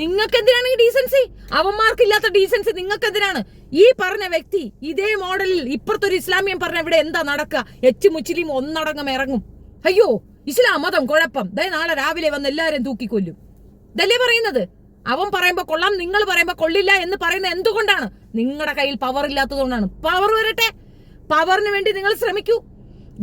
നിങ്ങൾക്ക് എന്തിനാണ് ഈ ഡീസൻസി? അവന്മാർക്കില്ലാത്ത ഡീസൻസി നിങ്ങൾക്ക് എന്തിനാണ്? ഈ പറഞ്ഞ വ്യക്തി ഇതേ മോഡലിൽ ഇപ്പുറത്തൊരു ഇസ്ലാമിയം പറഞ്ഞ ഇവിടെ എന്താ നടക്കുക? മുസ്ലിം ഒന്നടങ്കം ഇറങ്ങും. അയ്യോ ഇസ്ലാം മതം കുഴപ്പം, നാളെ രാവിലെ വന്ന് എല്ലാവരും തൂക്കിക്കൊല്ലും. ഇതല്ലേ പറയുന്നത്? അവൻ പറയുമ്പോ കൊള്ളാം, നിങ്ങൾ പറയുമ്പോ കൊള്ളില്ല എന്ന് പറയുന്നത് എന്തുകൊണ്ടാണ്? നിങ്ങളുടെ കയ്യിൽ പവർ ഇല്ലാത്തതുകൊണ്ടാണ്. പവർ വരട്ടെ, പവറിന് വേണ്ടി നിങ്ങൾ ശ്രമിക്കൂ.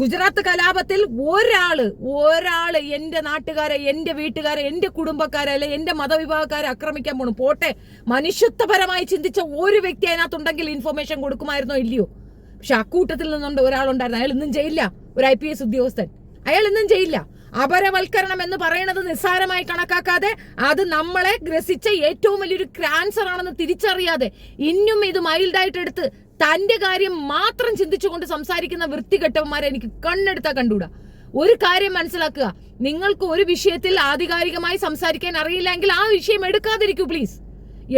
ഗുജറാത്ത് കലാപത്തിൽ ഒരാള് എന്റെ നാട്ടുകാരെ, എന്റെ വീട്ടുകാരെ, എന്റെ കുടുംബക്കാരെ, അല്ലെ എന്റെ മതവിഭാഗക്കാരെ ആക്രമിക്കാൻ പോണു. പോട്ടെ, മനുഷ്യത്വപരമായി ചിന്തിച്ച ഒരു വ്യക്തി അതിനകത്തുണ്ടെങ്കിൽ ഇൻഫർമേഷൻ കൊടുക്കുമായിരുന്നോ ഇല്ലയോ? പക്ഷെ അക്കൂട്ടത്തിൽ നിന്നുണ്ട് ഒരാളുണ്ടായിരുന്നു. അയാൾ ഇന്നും ജയിലില്ല. ഒരു IPS ഉദ്യോഗസ്ഥൻ, അയാൾ ഇന്നും ജയിലില്ല. അപരവൽക്കരണം എന്ന് പറയുന്നത് നിസ്സാരമായി കണക്കാക്കാതെ അത് നമ്മളെ ഗ്രസിച്ച ഏറ്റവും വലിയൊരു ക്യാൻസർ ആണെന്ന് തിരിച്ചറിയാതെ ഇന്നും ഇത് മൈൽഡായിട്ട് എടുത്ത് തന്റെ കാര്യം മാത്രം ചിന്തിച്ചുകൊണ്ട് സംസാരിക്കുന്ന വൃത്തികെട്ടവന്മാരെ എനിക്ക് കണ്ണെടുത്താ കണ്ടൂടാ. ഒരു കാര്യം മനസ്സിലാക്കുക, നിങ്ങൾക്ക് ഒരു വിഷയത്തിൽ ആധികാരികമായി സംസാരിക്കാൻ അറിയില്ലെങ്കിൽ ആ വിഷയം എടുക്കാതിരിക്കൂ പ്ലീസ്.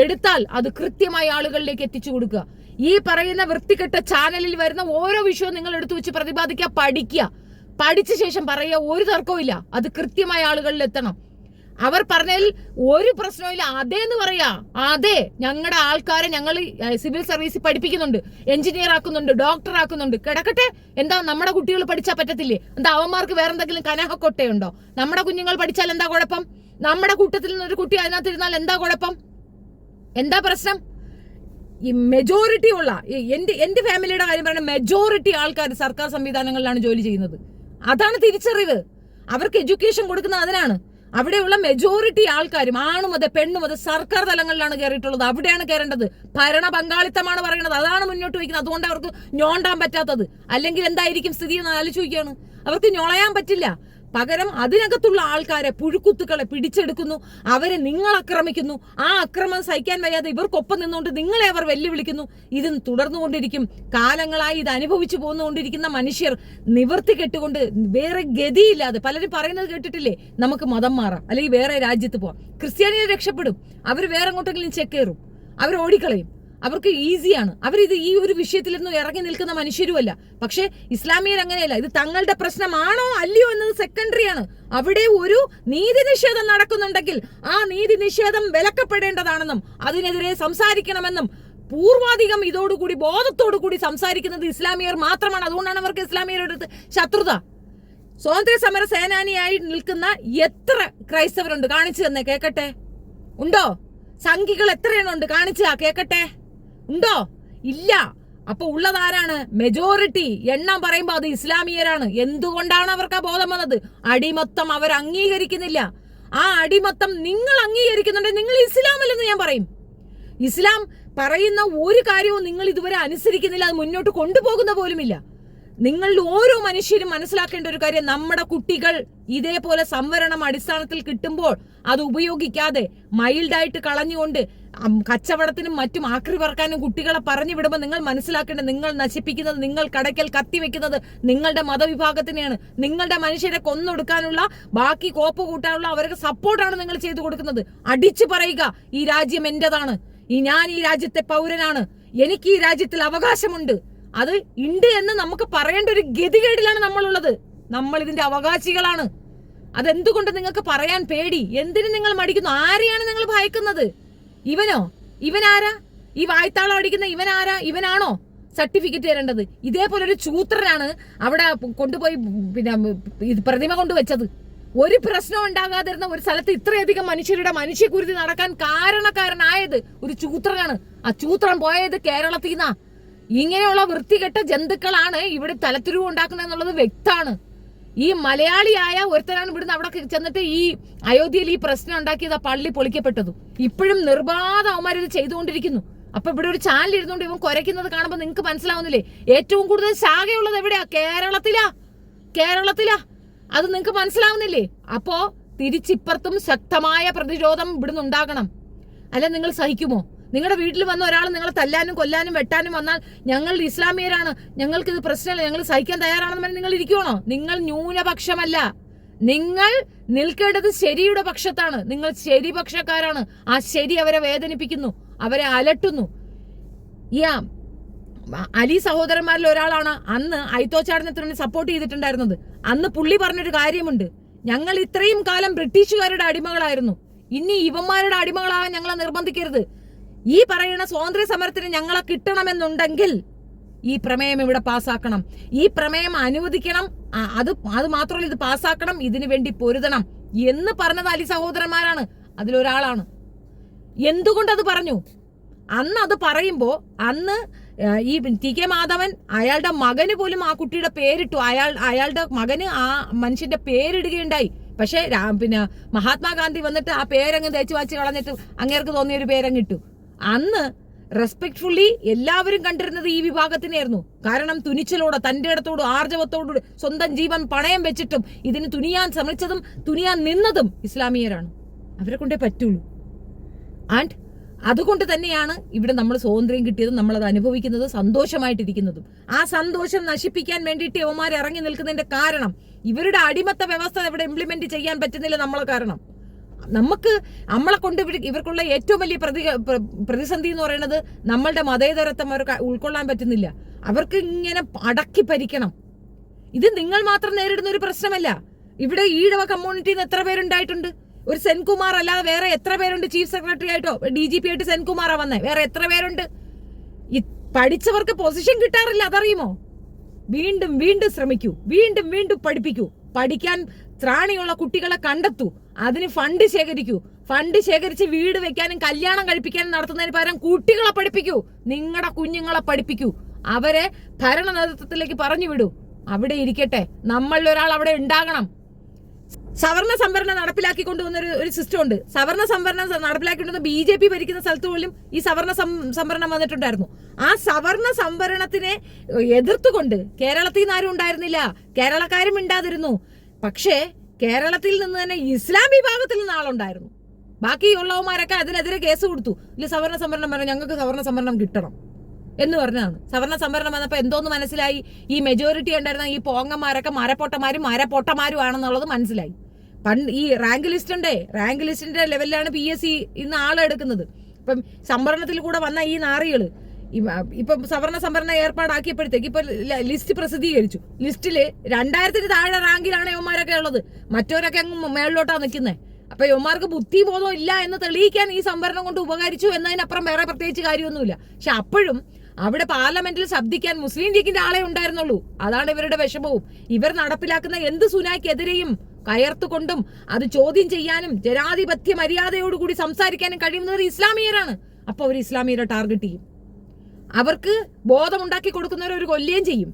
എടുത്താൽ അത് കൃത്യമായി ആളുകളിലേക്ക് എത്തിച്ചു കൊടുക്കുക. ഈ പറയുന്ന വൃത്തികെട്ട ചാനലിൽ വരുന്ന ഓരോ വിഷയവും നിങ്ങൾ എടുത്തു വെച്ച് പ്രതിപാദിക്കുക, പഠിക്കുക. പഠിച്ച ശേഷം പറയുക, ഒരു തർക്കവും ഇല്ല. അത് കൃത്യമായ ആളുകളിൽ എത്തണം. അവർ പറഞ്ഞതിൽ ഒരു പ്രശ്നമില്ല, അതേന്ന് പറയാ. അതെ, ഞങ്ങളുടെ ആൾക്കാരെ ഞങ്ങൾ സിവിൽ സർവീസിൽ പഠിപ്പിക്കുന്നുണ്ട്, എഞ്ചിനീയർ ആക്കുന്നുണ്ട്, ഡോക്ടർ ആക്കുന്നുണ്ട്. കിടക്കട്ടെ, എന്താ നമ്മുടെ കുട്ടികൾ പഠിച്ചാൽ പറ്റത്തില്ലേ? എന്താ അവന്മാർക്ക് വേറെ എന്തെങ്കിലും കനഹക്കൊട്ടയുണ്ടോ? നമ്മുടെ കുഞ്ഞുങ്ങൾ പഠിച്ചാൽ എന്താ കുഴപ്പം? നമ്മുടെ കൂട്ടത്തിൽ നിന്നൊരു കുട്ടി അതിനകത്തിരുന്നാൽ എന്താ കുഴപ്പം? എന്താ പ്രശ്നം? ഈ മെജോറിറ്റി ഉള്ള എന്റെ ഫാമിലിയുടെ കാര്യം പറയുന്നത്, മെജോറിറ്റി ആൾക്കാർ സർക്കാർ സംവിധാനങ്ങളിലാണ് ജോലി ചെയ്യുന്നത്. അതാണ് തിരിച്ചറിവ്. അവർക്ക് എഡ്യൂക്കേഷൻ കൊടുക്കുന്നത് അതിനാണ്. അവിടെയുള്ള മെജോറിറ്റി ആൾക്കാരും ആണും അതെ പെണ്ണും അതെ സർക്കാർ തലങ്ങളിലാണ് കയറിയിട്ടുള്ളത്. അവിടെയാണ് കയറേണ്ടത്. ഭരണ പങ്കാളിത്തമാണ് പറയുന്നത്, അതാണ് മുന്നോട്ട് വയ്ക്കുന്നത്. അതുകൊണ്ട് അവർക്ക് ഞോണ്ടാൻ പറ്റാത്തത്. അല്ലെങ്കിൽ എന്തായിരിക്കും സ്ഥിതി എന്ന് ആലോചിക്കുകയാണ്. അവർക്ക് ഞൊളയാൻ പറ്റില്ല. പകരം അതിനകത്തുള്ള ആൾക്കാരെ, പുഴുക്കുത്തുക്കളെ പിടിച്ചെടുക്കുന്നു, അവരെ നിങ്ങൾ ആക്രമിക്കുന്നു. ആ അക്രമം സഹിക്കാൻ വയ്യാതെ ഇവർക്കൊപ്പം നിന്നുകൊണ്ട് നിങ്ങളെ അവർ വെല്ലുവിളിക്കുന്നു. ഇത് തുടർന്നുകൊണ്ടിരിക്കും. കാലങ്ങളായി ഇത് അനുഭവിച്ചു പോന്നുകൊണ്ടിരിക്കുന്ന മനുഷ്യർ നിവർത്തി കെട്ടുകൊണ്ട് വേറെ ഗതിയില്ലാതെ, പലരും പറയുന്നത് കേട്ടിട്ടില്ലേ, നമുക്ക് മതം മാറാം, അല്ലെങ്കിൽ വേറെ രാജ്യത്ത് പോവാം. ക്രിസ്ത്യാനിയെ രക്ഷപ്പെടും, അവർ വേറെ എങ്ങോട്ടെങ്കിലും ചെക്കേറും, അവർ ഓടിക്കളയും. അവർക്ക് ഈസിയാണ്. അവരിത് ഈ ഒരു വിഷയത്തിൽ നിന്നും ഇറങ്ങി നിൽക്കുന്ന മനുഷ്യരുമല്ല. പക്ഷെ ഇസ്ലാമിയർ അങ്ങനെയല്ല. ഇത് തങ്ങളുടെ പ്രശ്നമാണോ അല്ലയോ എന്നത് സെക്കൻഡറിയാണ്. അവിടെ ഒരു നീതി നിഷേധം നടക്കുന്നുണ്ടെങ്കിൽ ആ നീതി നിഷേധം വിലക്കപ്പെടേണ്ടതാണെന്നും അതിനെതിരെ സംസാരിക്കണമെന്നും പൂർവാധികം ഇതോടുകൂടി ബോധത്തോടു കൂടി സംസാരിക്കുന്നത് ഇസ്ലാമിയർ മാത്രമാണ്. അതുകൊണ്ടാണ് അവർക്ക് ഇസ്ലാമിയരുടെ അടുത്ത് ശത്രുത. സ്വാതന്ത്ര്യ സമര സേനാനിയായി നിൽക്കുന്ന എത്ര ക്രൈസ്തവരുണ്ട്? കാണിച്ചു തന്നെ കേക്കട്ടെ. ഉണ്ടോ? സംഘികൾ എത്രയെണ്ണുണ്ട്? കാണിച്ചാ കേക്കട്ടെ. ഉണ്ടോ? ഇല്ല. അപ്പൊ ഉള്ളതാരാണ്? മെജോറിറ്റി. എണ്ണം പറയുമ്പോ അത് ഇസ്ലാമിയരാണ്. എന്തുകൊണ്ടാണ് അവർക്ക് ആ ബോധം വന്നത്? അടിമത്തം അവർ അംഗീകരിക്കുന്നില്ല. ആ അടിമത്തം നിങ്ങൾ അംഗീകരിക്കുന്നുണ്ടെങ്കിൽ നിങ്ങൾ ഇസ്ലാമല്ലെന്ന് ഞാൻ പറയും. ഇസ്ലാം പറയുന്ന ഒരു കാര്യവും നിങ്ങൾ ഇതുവരെ അനുസരിക്കുന്നില്ല, അത് മുന്നോട്ട് കൊണ്ടുപോകുന്ന പോലുമില്ല. നിങ്ങളിൽ ഓരോ മനുഷ്യരും മനസ്സിലാക്കേണ്ട ഒരു കാര്യം, നമ്മുടെ കുട്ടികൾ ഇതേപോലെ സംവരണം അടിസ്ഥാനത്തിൽ കിട്ടുമ്പോൾ അത് ഉപയോഗിക്കാതെ മൈൽഡായിട്ട് കളഞ്ഞുകൊണ്ട് കച്ചവടത്തിനും മറ്റും ആക്രി പറക്കാനും കുട്ടികളെ പറഞ്ഞു വിടുമ്പോൾ നിങ്ങൾ മനസ്സിലാക്കേണ്ടത്, നിങ്ങൾ നശിപ്പിക്കുന്നത്, നിങ്ങൾ കടയ്ക്കൽ കത്തിവെക്കുന്നത് നിങ്ങളുടെ മതവിഭാഗത്തിനെയാണ്. നിങ്ങളുടെ മനുഷ്യരെ കൊന്നൊടുക്കാനുള്ള, ബാക്കി കോപ്പ് കൂട്ടാനുള്ള അവർക്ക് സപ്പോർട്ടാണ് നിങ്ങൾ ചെയ്തു കൊടുക്കുന്നത്. അടിച്ചു പറയുക, ഈ രാജ്യം എന്റേതാണ്, ഞാൻ ഈ രാജ്യത്തെ പൗരനാണ്, എനിക്ക് ഈ രാജ്യത്തിൽ അവകാശമുണ്ട്. അത് ഉണ്ട് എന്ന് നമുക്ക് പറയേണ്ട ഒരു ഗതികേടിലാണ് നമ്മളുള്ളത്. നമ്മൾ ഇതിന്റെ അവകാശികളാണ്. അതെന്തുകൊണ്ട് നിങ്ങൾക്ക് പറയാൻ പേടി? എന്തിനു നിങ്ങൾ മടിക്കുന്നു? ആരെയാണ് നിങ്ങൾ ഭയക്കുന്നത്? ഇവനോ? ഇവനാരാ? ഈ വായ്ത്താളം അടിക്കുന്ന ഇവനാരാ? ഇവനാണോ സർട്ടിഫിക്കറ്റ് തരേണ്ടത്? ഇതേപോലെ ഒരു ചൂത്രനാണ് അവിടെ കൊണ്ടുപോയി പ്രതിമ കൊണ്ടുവച്ചത്. ഒരു പ്രശ്നം ഉണ്ടാകാതിരുന്ന ഒരു സ്ഥലത്ത് ഇത്രയധികം മനുഷ്യരുടെ മനുഷ്യക്കുരുതി നടക്കാൻ കാരണക്കാരനായത് ഒരു ചൂത്രനാണ്. ആ ചൂത്രൻ പോയത് കേരളത്തിൽ നിന്നാ. ഇങ്ങനെയുള്ള വൃത്തികെട്ട ജന്തുക്കളാണ് ഇവിടെ തലത്തിരിവ് ഉണ്ടാക്കുന്നത് എന്നുള്ളത് വ്യക്തമാണ്. ഈ മലയാളിയായ ഒരുത്തനാണ് ഇവിടുന്ന് അവിടെ ചെന്നിട്ട് ഈ അയോധ്യയിൽ ഈ പ്രശ്നം ഉണ്ടാക്കിയത്. ആ പള്ളി പൊളിക്കപ്പെട്ടതും ഇപ്പോഴും നിർബാധ അവന്മാർ ഇത് ചെയ്തുകൊണ്ടിരിക്കുന്നു. അപ്പൊ ഇവിടെ ഒരു ചാനൽ ഇരുന്നുകൊണ്ട് ഇവൻ കുരയ്ക്കുന്നത് കാണുമ്പോൾ നിങ്ങൾക്ക് മനസ്സിലാവുന്നില്ലേ? ഏറ്റവും കൂടുതൽ ശാഖയുള്ളത് എവിടെയാ? കേരളത്തിലാ. അത് നിങ്ങൾക്ക് മനസ്സിലാവുന്നില്ലേ? അപ്പോ തിരിച്ചിപ്പുറത്തും ശക്തമായ പ്രതിരോധം ഇവിടുന്ന് ഉണ്ടാകണം. അല്ല നിങ്ങൾ സഹിക്കുമോ? നിങ്ങളുടെ വീട്ടിൽ വന്ന ഒരാൾ നിങ്ങളെ തല്ലാനും കൊല്ലാനും വെട്ടാനും വന്നാൽ ഞങ്ങൾ ഇസ്ലാമിയരാണ്, ഞങ്ങൾക്ക് ഇത് പ്രശ്നമല്ല, ഞങ്ങൾ സഹിക്കാൻ തയ്യാറാണെന്ന് പറഞ്ഞാൽ നിങ്ങൾ ഇരിക്കുവാണോ? നിങ്ങൾ ന്യൂനപക്ഷമല്ല. നിങ്ങൾ നിൽക്കേണ്ടത് ശരിയുടെ പക്ഷത്താണ്. നിങ്ങൾ ശരിപക്ഷക്കാരാണ്. ആ ശരി അവരെ വേദനിപ്പിക്കുന്നു, അവരെ അലട്ടുന്നു. അലി സഹോദരന്മാരിൽ ഒരാളാണ് അന്ന് ഐത്തോച്ചാടനത്തിന് സപ്പോർട്ട് ചെയ്തിട്ടുണ്ടായിരുന്നത്. അന്ന് പുള്ളി പറഞ്ഞൊരു കാര്യമുണ്ട്, ഞങ്ങൾ ഇത്രയും കാലം ബ്രിട്ടീഷുകാരുടെ അടിമകളായിരുന്നു, ഇനി ഇവന്മാരുടെ അടിമകളാകാൻ ഞങ്ങളെ നിർബന്ധിക്കരുത്. ഈ പറയുന്ന സ്വാതന്ത്ര്യ സമരത്തിന് ഞങ്ങളെ കിട്ടണമെന്നുണ്ടെങ്കിൽ ഈ പ്രമേയം ഇവിടെ പാസ്സാക്കണം, ഈ പ്രമേയം അനുവദിക്കണം, അത് മാത്രമല്ല ഇത് പാസ്സാക്കണം, ഇതിനു വേണ്ടി പൊരുതണം എന്ന് പറഞ്ഞത് അലി സഹോദരന്മാരാണ്. അതിലൊരാളാണ്. എന്തുകൊണ്ടത് പറഞ്ഞു? അന്ന് അത് പറയുമ്പോ അന്ന് ഈ TK മാധവൻ അയാളുടെ മകന് പോലും ആ കുട്ടിയുടെ പേരിട്ടു. അയാളുടെ മകന് ആ മനുഷ്യന്റെ പേരിടുകയുണ്ടായി. പക്ഷെ മഹാത്മാഗാന്ധി വന്നിട്ട് ആ പേരങ്ങ് തേച്ച് വാച്ച് കളഞ്ഞിട്ട് അങ്ങേർക്ക് തോന്നിയൊരു പേരങ്ങിട്ടു. അന്ന് റെസ്പെക്ട്ഫുള്ളി എല്ലാവരും കണ്ടിരുന്നത് ഈ വിഭാഗത്തിനായിരുന്നു. കാരണം തുനിച്ചലോടെ, തന്റെ ഇടത്തോട്, ആർജവത്തോട് സ്വന്തം ജീവൻ പണയം വെച്ചിട്ടും ഇതിന് തുനിയാൻ ശ്രമിച്ചതും തുനിയാൻ നിന്നതും ഇസ്ലാമിയരാണ്. അവരെ കൊണ്ടേ പറ്റുള്ളൂ. ആൻഡ് അതുകൊണ്ട് തന്നെയാണ് ഇവിടെ നമ്മൾ സ്വാതന്ത്ര്യം കിട്ടിയതും നമ്മളത് അനുഭവിക്കുന്നതും സന്തോഷമായിട്ടിരിക്കുന്നതും. ആ സന്തോഷം നശിപ്പിക്കാൻ വേണ്ടിയിട്ട് യവന്മാർ ഇറങ്ങി നിൽക്കുന്നതിന്റെ കാരണം ഇവരുടെ അടിമത്ത വ്യവസ്ഥ ഇവിടെ ഇംപ്ലിമെന്റ് ചെയ്യാൻ പറ്റുന്നില്ല നമ്മളെ കാരണം. നമ്മളെ കൊണ്ട് ഇവർക്കുള്ള ഏറ്റവും വലിയ പ്രതിസന്ധി എന്ന് പറയുന്നത് നമ്മളുടെ മതേതരത്വം അവർക്ക് ഉൾക്കൊള്ളാൻ പറ്റുന്നില്ല. അവർക്ക് ഇങ്ങനെ അടക്കി ഭരിക്കണം. ഇത് നിങ്ങൾ മാത്രം നേരിടുന്ന ഒരു പ്രശ്നമല്ല. ഇവിടെ ഈഴവ കമ്മ്യൂണിറ്റിയിൽ നിന്ന് എത്ര പേരുണ്ടായിട്ടുണ്ട്? ഒരു സെൻകുമാർ അല്ലാതെ വേറെ എത്ര പേരുണ്ട്? ചീഫ് സെക്രട്ടറി ആയിട്ടോ DGP ആയിട്ട് സെൻകുമാറാ വന്നേ. വേറെ എത്ര പേരുണ്ട്? പഠിച്ചവർക്ക് പൊസിഷൻ കിട്ടാറില്ല, അതറിയുമോ? വീണ്ടും വീണ്ടും ശ്രമിക്കൂ, വീണ്ടും വീണ്ടും പഠിപ്പിക്കൂ. പഠിക്കാൻ ത്രാണിയുള്ള കുട്ടികളെ കണ്ടെത്തൂ, അതിന് ഫണ്ട് ശേഖരിക്കൂ. ഫണ്ട് ശേഖരിച്ച് വീട് വെക്കാനും കല്യാണം കഴിപ്പിക്കാനും നടത്തുന്നതിന് പകരം കുട്ടികളെ പഠിപ്പിക്കൂ. നിങ്ങളുടെ കുഞ്ഞുങ്ങളെ പഠിപ്പിക്കൂ. അവരെ ഭരണ നേതൃത്വത്തിലേക്ക് പറഞ്ഞു വിടൂ. അവിടെ ഇരിക്കട്ടെ. നമ്മളിൽ ഒരാൾ അവിടെ ഉണ്ടാകണം. സവർണ സംവരണം നടപ്പിലാക്കിക്കൊണ്ടുവന്ന ഒരു സിസ്റ്റം ഉണ്ട്. സവർണ സംവരണം നടപ്പിലാക്കിക്കൊണ്ടുവന്ന BJP ഭരിക്കുന്ന സ്ഥലത്ത് പോലും ഈ സവർണ സംവരണം വന്നിട്ടുണ്ടായിരുന്നു. ആ സവർണ സംവരണത്തിനെ എതിർത്തുകൊണ്ട് കേരളത്തിൽ നിന്ന് ആരും ഉണ്ടായിരുന്നില്ല, കേരളക്കാരും മിണ്ടാതിരുന്നു. പക്ഷേ കേരളത്തിൽ നിന്ന് തന്നെ ഇസ്ലാം വിഭാഗത്തിൽ നിന്ന് ആളുണ്ടായിരുന്നു. ബാക്കിയുള്ളവന്മാരൊക്കെ അതിനെതിരെ കേസ് കൊടുത്തു. ഇല്ല, സവർണ സംവരണം പറഞ്ഞു, ഞങ്ങൾക്ക് സവർണ സംവരണം കിട്ടണം എന്ന് പറഞ്ഞതാണ്. സവർണ സംവരണം വന്നപ്പോൾ എന്തോന്ന് മനസ്സിലായി? ഈ മെജോറിറ്റി ഉണ്ടായിരുന്ന ഈ പോങ്ങന്മാരൊക്കെ മരപ്പൊട്ടമാരും ആണെന്നുള്ളത് മനസ്സിലായി. ഈ റാങ്ക് ലിസ്റ്റിന്റെ ലെവലിലാണ് PSC ഇന്ന് ആളെടുക്കുന്നത്. ഇപ്പം സംവരണത്തിൽ കൂടെ വന്ന ഈ നാറികള് ഇപ്പം സംവരണ ഏർപ്പാടാക്കിയപ്പോഴത്തേക്ക് ഇപ്പൊ ലിസ്റ്റ് പ്രസിദ്ധീകരിച്ചു. ലിസ്റ്റില് 2000-ന് താഴെ റാങ്കിലാണ് യവന്മാരൊക്കെ ഉള്ളത്. മറ്റവരൊക്കെ അങ്ങ് മേളിലോട്ടാ നിൽക്കുന്നത്. അപ്പൊ യവന്മാർക്ക് ബുദ്ധിബോധം ഇല്ല എന്ന് തെളിയിക്കാൻ ഈ സംവരണം കൊണ്ട് ഉപകരിച്ചു എന്നതിനപ്പുറം വേറെ പ്രത്യേകിച്ച് കാര്യമൊന്നുമില്ല. പക്ഷെ അപ്പോഴും അവിടെ പാർലമെന്റിൽ ശബ്ദിക്കാൻ മുസ്ലിം ലീഗിന്റെ ആളെ ഉണ്ടായിരുന്നുള്ളൂ. അതാണ് ഇവരുടെ വിഷമവും. ഇവർ നടപ്പിലാക്കുന്ന എന്ത് സുനായ്ക്കെതിരെയും കയർത്തുകൊണ്ടും അത് ചോദ്യം ചെയ്യാനും ജനാധിപത്യ മര്യാദയോടുകൂടി സംസാരിക്കാനും കഴിയുന്നവർ ഇസ്ലാമിയരാണ്. അപ്പൊ അവർ ഇസ്ലാമിയരെ ടാർഗറ്റ് ചെയ്യും. അവർക്ക് ബോധമുണ്ടാക്കി കൊടുക്കുന്നവർ ഒരു കൊല്ലുകയും ചെയ്യും.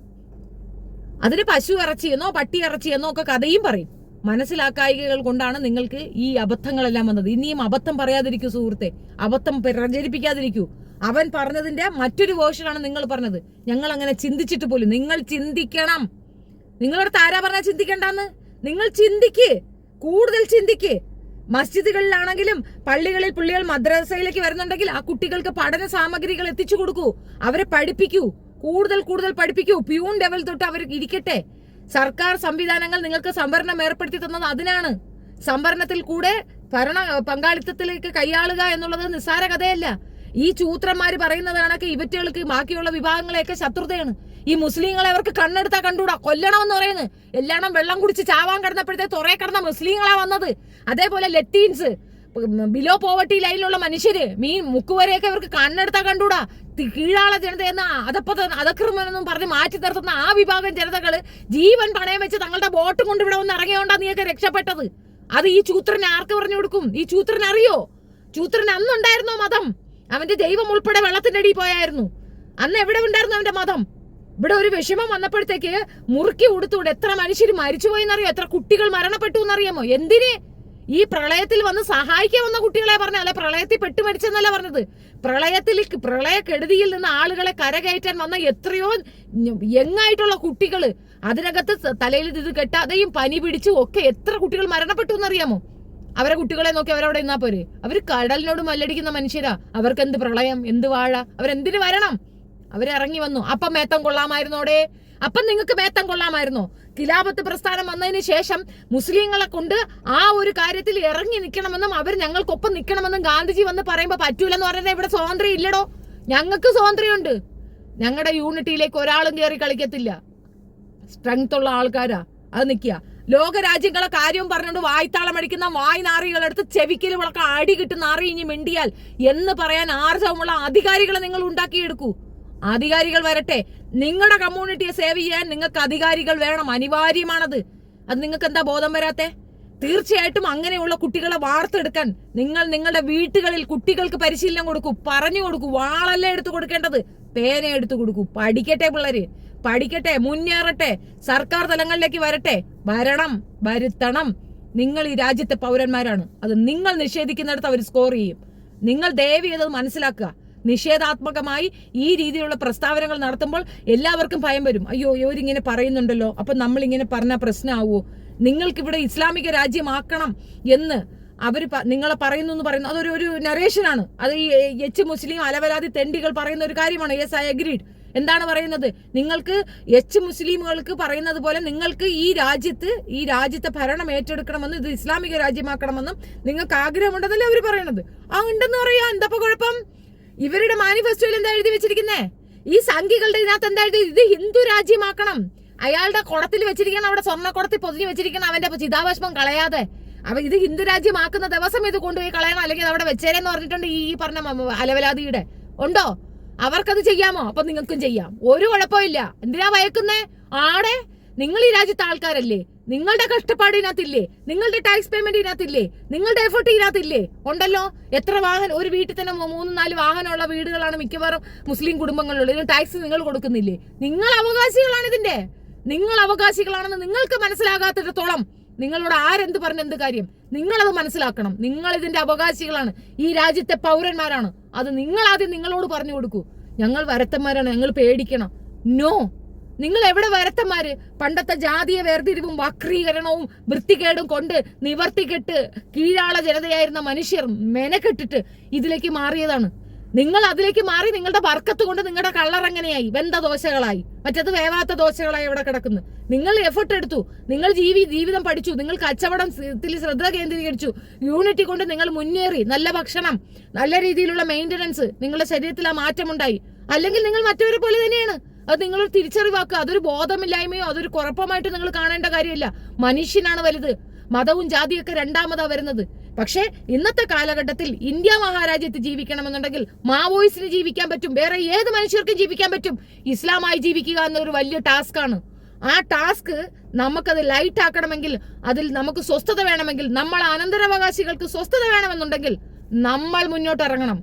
അതിന് പശു ഇറച്ചിയെന്നോ പട്ടി ഇറച്ചിയെന്നോ ഒക്കെ കഥയും പറയും. മനസ്സിലാക്കായികകൾ കൊണ്ടാണ് നിങ്ങൾക്ക് ഈ അബദ്ധങ്ങളെല്ലാം വന്നത്. ഇനിയും അബദ്ധം പറയാതിരിക്കൂ സുഹൃത്തെ, അബദ്ധം പ്രചരിപ്പിക്കാതിരിക്കൂ. അവൻ പറഞ്ഞതിന്റെ മറ്റൊരു വേർഷനാണ് നിങ്ങൾ പറഞ്ഞത്. ഞങ്ങൾ അങ്ങനെ ചിന്തിച്ചിട്ട് പോലും. നിങ്ങൾ ചിന്തിക്കണം. നിങ്ങളുടെ താരാ പറഞ്ഞാൽ ചിന്തിക്കണ്ടെന്ന്. നിങ്ങൾ ചിന്തിക്ക്, കൂടുതൽ ചിന്തിക്ക്. മസ്ജിദുകളിലാണെങ്കിലും പള്ളികളിൽ പുള്ളികൾ മദ്രസയിലേക്ക് വരുന്നുണ്ടെങ്കിൽ ആ കുട്ടികൾക്ക് പഠന സാമഗ്രികൾ എത്തിച്ചു കൊടുക്കൂ. അവരെ പഠിപ്പിക്കൂ, കൂടുതൽ പഠിപ്പിക്കൂ. പ്യൂൺ ലെവൽ തൊട്ട് അവർ ഇരിക്കട്ടെ. സർക്കാർ സംവിധാനങ്ങൾ നിങ്ങൾക്ക് സംവരണം ഏർപ്പെടുത്തി തന്നത് അതിനാണ്. സംവരണത്തിൽ കൂടെ ഭരണ പങ്കാളിത്തത്തിലേക്ക് കൈയാളുക എന്നുള്ളത് നിസ്സാര കഥയല്ല. ഈ ചൂത്രന്മാര് പറയുന്നത് കണക്ക് ഇവറ്റകൾക്ക് ബാക്കിയുള്ള വിഭാഗങ്ങളെയൊക്കെ ശത്രുതയാണ്. ഈ മുസ്ലിങ്ങളെ അവർക്ക് കണ്ണെടുത്താ കണ്ടൂടാ, കൊല്ലണമെന്ന് പറയുന്നത്. എല്ലാണം വെള്ളം കുടിച്ച് ചാവാൻ കിടന്നപ്പോഴത്തെ തുറയെ കിടന്ന മുസ്ലിങ്ങളാ വന്നത്. അതേപോലെ ലത്തീൻസ്, ബിലോ പോവർട്ടി ലൈനിലുള്ള മനുഷ്യര്, മുക്കുവരെയൊക്കെ അവർക്ക് കണ്ണെടുത്താ കണ്ടൂടാ. കീഴാള ജനതയെന്ന അധക്രമെന്നും പറഞ്ഞ് മാറ്റി നിർത്തുന്ന ആ വിഭാഗം ജനതകള് ജീവൻ പണയം വെച്ച് തങ്ങളുടെ ബോട്ട് കൊണ്ട് ഇവിടെ ഒന്ന് ഇറങ്ങിയോണ്ടാ നീയൊക്കെ രക്ഷപ്പെട്ടത്. അത് ഈ ചൂത്രനെ ആർക്ക് പറഞ്ഞു കൊടുക്കും? ഈ ചൂത്രനെ അറിയോ? ചൂത്രന് അന്നുണ്ടായിരുന്നോ മതം? അവന്റെ ദൈവം ഉൾപ്പെടെ വെള്ളത്തിന്റെ അടിയിൽ പോയായിരുന്നു. അന്ന് എവിടെ ഉണ്ടായിരുന്നു അവന്റെ മതം? ഇവിടെ ഒരു വിഷമം വന്നപ്പോഴത്തേക്ക് മുറുക്കി ഉടുത്തൂടെ എത്ര മനുഷ്യർ മരിച്ചുപോയെന്നറിയോ? എത്ര കുട്ടികൾ മരണപ്പെട്ടു എന്നറിയാമോ? എന്തിന്? ഈ പ്രളയത്തിൽ വന്ന് സഹായിക്കാൻ വന്ന കുട്ടികളെ പറഞ്ഞ, അല്ലെ പ്രളയത്തിൽ പെട്ടു മരിച്ചെന്നല്ല പറഞ്ഞത്. പ്രളയക്കെടുതിയിൽ നിന്ന് ആളുകളെ കരകയറ്റാൻ വന്ന എത്രയോ യങ്ങായിട്ടുള്ള കുട്ടികള്, അതിനകത്ത് തലയിൽ ഇത് കെട്ടാതെയും പനി പിടിച്ചും ഒക്കെ എത്ര കുട്ടികൾ മരണപ്പെട്ടു എന്നറിയാമോ? അവരെ കുട്ടികളെ നോക്കി അവരവിടെ ഇന്നാ പോരെ? അവര് കടലിനോട് മല്ലടിക്കുന്ന മനുഷ്യരാ. അവർക്ക് എന്ത് പ്രളയം, എന്ത് വാഴ? അവരെന്തിനു വരണം? അവരിറങ്ങി വന്നു. അപ്പം മേത്തം കൊള്ളാമായിരുന്നോടെ? അപ്പം നിങ്ങൾക്ക് മേത്തം കൊള്ളാമായിരുന്നോ? ഖിലാഫത്ത് പ്രസ്ഥാനം വന്നതിന് ശേഷം മുസ്ലിങ്ങളെ കൊണ്ട് ആ ഒരു കാര്യത്തിൽ ഇറങ്ങി നിൽക്കണമെന്നും അവർ ഞങ്ങൾക്കൊപ്പം നിൽക്കണമെന്നും ഗാന്ധിജി വന്ന് പറയുമ്പോ പറ്റൂലെന്ന് പറഞ്ഞാൽ ഇവിടെ സ്വാതന്ത്ര്യം ഇല്ലടോ. ഞങ്ങൾക്ക് സ്വാതന്ത്ര്യമുണ്ട്. ഞങ്ങളുടെ യൂണിറ്റിയിലേക്ക് ഒരാളും കയറി കളിക്കത്തില്ല. സ്ട്രെങ്ത് ഉള്ള ആൾക്കാരാ അത് നിൽക്കുക. ലോകരാജ്യങ്ങളെ കാര്യവും പറഞ്ഞുകൊണ്ട് വായ്ത്താളം അടിക്കുന്ന വായ് നാറികളെടുത്ത് ചെവിക്കലുകളൊക്കെ അടി കിട്ടുന്ന നാറി ഇനി മിണ്ടിയാൽ എന്ന് പറയാൻ ആർജവമുള്ള അധികാരികളെ നിങ്ങൾ ഉണ്ടാക്കിയെടുക്കൂ. അധികാരികൾ വരട്ടെ. നിങ്ങളുടെ കമ്മ്യൂണിറ്റിയെ സേവ് ചെയ്യാൻ നിങ്ങൾക്ക് അധികാരികൾ വേണം, അനിവാര്യമാണത്. അത് നിങ്ങൾക്ക് എന്താ ബോധം വരാത്തെ? തീർച്ചയായിട്ടും അങ്ങനെയുള്ള കുട്ടികളെ വാർത്തെടുക്കാൻ നിങ്ങൾ നിങ്ങളുടെ വീട്ടുകളിൽ കുട്ടികൾക്ക് പരിശീലനം കൊടുക്കൂ, പറഞ്ഞു കൊടുക്കൂ. വാളല്ല എടുത്തു കൊടുക്കേണ്ടത്, പേന എടുത്തു കൊടുക്കൂ. പഠിക്കട്ടെ പിള്ളേര്, പഠിക്കട്ടെ, മുന്നേറട്ടെ, സർക്കാർ തലങ്ങളിലേക്ക് വരട്ടെ. ഭരണം വരുത്തണം. നിങ്ങൾ ഈ രാജ്യത്തെ പൗരന്മാരാണ്. അത് നിങ്ങൾ നിഷേധിക്കുന്നിടത്ത് അവർ സ്കോർ ചെയ്യും. നിങ്ങൾ ദയവ് ചെയ്തത് മനസ്സിലാക്കുക. നിഷേധാത്മകമായി ഈ രീതിയിലുള്ള പ്രസ്താവനകൾ നടത്തുമ്പോൾ എല്ലാവർക്കും ഭയം വരും. അയ്യോ ഇവരിങ്ങനെ പറയുന്നുണ്ടല്ലോ, അപ്പൊ നമ്മൾ ഇങ്ങനെ പറഞ്ഞാൽ പ്രശ്നമാവോ? നിങ്ങൾക്കിവിടെ ഇസ്ലാമിക രാജ്യമാക്കണം എന്ന് അവർ നിങ്ങളെ പറയുന്നു എന്ന് പറയുന്നു. അതൊരു നരേഷനാണ്. അത് ഈ എച്ച് മുസ്ലിം അലവലാതി തെണ്ടികൾ പറയുന്ന ഒരു കാര്യമാണ്. Yes, I agreed. എന്താണ് പറയുന്നത്? നിങ്ങൾക്ക് എച്ച് മുസ്ലിമുകൾക്ക് പറയുന്നത് പോലെ നിങ്ങൾക്ക് ഈ രാജ്യത്തെ ഭരണം ഏറ്റെടുക്കണമെന്നും ഇത് ഇസ്ലാമിക രാജ്യമാക്കണമെന്നും നിങ്ങൾക്ക് ആഗ്രഹമുണ്ടെന്നല്ലേ അവർ പറയണത്. ഉണ്ടെന്ന് പറയാ, എന്താ കുഴപ്പം? ഇവരുടെ മാനിഫെസ്റ്റോയിൽ എന്താ എഴുതി വെച്ചിരിക്കുന്നേ? ഈ സംഘികളുടെ ഇതിനകത്ത് എന്താ എഴുതി? ഇത് ഹിന്ദു രാജ്യമാക്കണം. അയാളുടെ കുടത്തിൽ വെച്ചിരിക്കണം, അവിടെ സ്വർണ്ണക്കുടത്തിൽ പൊതിഞ്ഞ് വെച്ചിരിക്കണം അവന്റെ ചിതാഭസ്മം കളയാതെ. ഇത് ഹിന്ദു രാജ്യമാക്കുന്ന ദിവസം ഇത് കൊണ്ടുപോയി കളയണം, അല്ലെങ്കിൽ അവിടെ വെച്ചേരെന്ന് പറഞ്ഞിട്ടുണ്ട് ഈ പറഞ്ഞ അലവലാതിയുടെ. ഉണ്ടോ? അവർക്കത് ചെയ്യാമോ? അപ്പൊ നിങ്ങൾക്കും ചെയ്യാം. ഒരു കുഴപ്പമില്ല. എന്തിനാ ഭയക്കുന്നേ? ആടെ നിങ്ങൾ ഈ രാജ്യത്തെ ആൾക്കാരല്ലേ? നിങ്ങളുടെ കഷ്ടപ്പാട് ഇതിനകത്തില്ലേ? നിങ്ങളുടെ ടാക്സ് പേയ്മെന്റ് ഇതിനകത്തില്ലേ? നിങ്ങളുടെ എഫേർട്ട് ഇതിനകത്തില്ലേ? ഉണ്ടല്ലോ. എത്ര വാഹനം ഒരു വീട്ടിൽ തന്നെ 3-4 വാഹനമുള്ള വീടുകളാണ് മിക്കവാറും മുസ്ലിം കുടുംബങ്ങളിലുള്ളത്. ഇതിന് ടാക്സ് നിങ്ങൾ കൊടുക്കുന്നില്ലേ? നിങ്ങൾ അവകാശികളാണ് ഇതിന്റെ. നിങ്ങൾ അവകാശികളാണെന്ന് നിങ്ങൾക്ക് മനസ്സിലാകാത്തിടത്തോളം നിങ്ങളോട് ആരെന്ത് പറഞ്ഞ എന്ത് കാര്യം? നിങ്ങളത് മനസ്സിലാക്കണം. നിങ്ങൾ ഇതിന്റെ അവകാശികളാണ്, ഈ രാജ്യത്തെ പൗരന്മാരാണ്. അത് നിങ്ങൾ ആദ്യം നിങ്ങളോട് പറഞ്ഞു കൊടുക്കൂ. ഞങ്ങൾ വരത്തന്മാരാണ്, ഞങ്ങൾ പേടിക്കണം. നോ, നിങ്ങൾ എവിടെ വരത്തന്മാര്? പണ്ടത്തെ ജാതീയ വേർതിരിവും വക്രീകരണവും വൃത്തികേടും കൊണ്ട് നിവർത്തിക്കെട്ട് കീഴാള ജനതയായിരുന്ന മനുഷ്യർ മെനക്കെട്ടിട്ട് ഇതിലേക്ക് മാറിയതാണ്. നിങ്ങൾ അതിലേക്ക് മാറി നിങ്ങളുടെ ബർക്കത്ത് കൊണ്ട് നിങ്ങളുടെ കളർ എങ്ങനെയായി? വെന്ത ദോശകളായി. മറ്റത് വേവാത്ത ദോശകളായി എവിടെ കിടക്കുന്നു. നിങ്ങൾ എഫർട്ട് എടുത്തു, നിങ്ങൾ ജീവിതം പഠിച്ചു, നിങ്ങൾ കച്ചവടത്തിൽ ശ്രദ്ധ കേന്ദ്രീകരിച്ചു, യൂണിറ്റി കൊണ്ട് നിങ്ങൾ മുന്നേറി, നല്ല ഭക്ഷണം, നല്ല രീതിയിലുള്ള മെയിൻ്റനൻസ്, നിങ്ങളുടെ ശരീരത്തിൽ ആ മാറ്റമുണ്ടായി. അല്ലെങ്കിൽ നിങ്ങൾ മറ്റവരെ പോലെ തന്നെയാണ്. അത് നിങ്ങളൊരു തിരിച്ചറിവാക്കുക. അതൊരു ബോധമില്ലായ്മയോ അതൊരു കുഴപ്പമായിട്ട് നിങ്ങൾ കാണേണ്ട കാര്യമില്ല. മനുഷ്യനാണ് വലുത്. മതവും ജാതിയൊക്കെ രണ്ടാമതാ വരുന്നത്. പക്ഷേ ഇന്നത്തെ കാലഘട്ടത്തിൽ ഇന്ത്യ മഹാരാജ്യത്ത് ജീവിക്കണമെന്നുണ്ടെങ്കിൽ മാവോയിസ്റ്റിന് ജീവിക്കാൻ പറ്റും, വേറെ ഏത് മനുഷ്യർക്കും ജീവിക്കാൻ പറ്റും. ഇസ്ലാമായി ജീവിക്കുക എന്നൊരു വലിയ ടാസ്ക്കാണ്. ആ ടാസ്ക് നമുക്കത് ലൈറ്റ് ആക്കണമെങ്കിൽ, അതിൽ നമുക്ക് സ്വസ്ഥത വേണമെങ്കിൽ, നമ്മൾ അനന്തരാവകാശികൾക്ക് സ്വസ്ഥത വേണമെന്നുണ്ടെങ്കിൽ നമ്മൾ മുന്നോട്ട് ഇറങ്ങണം,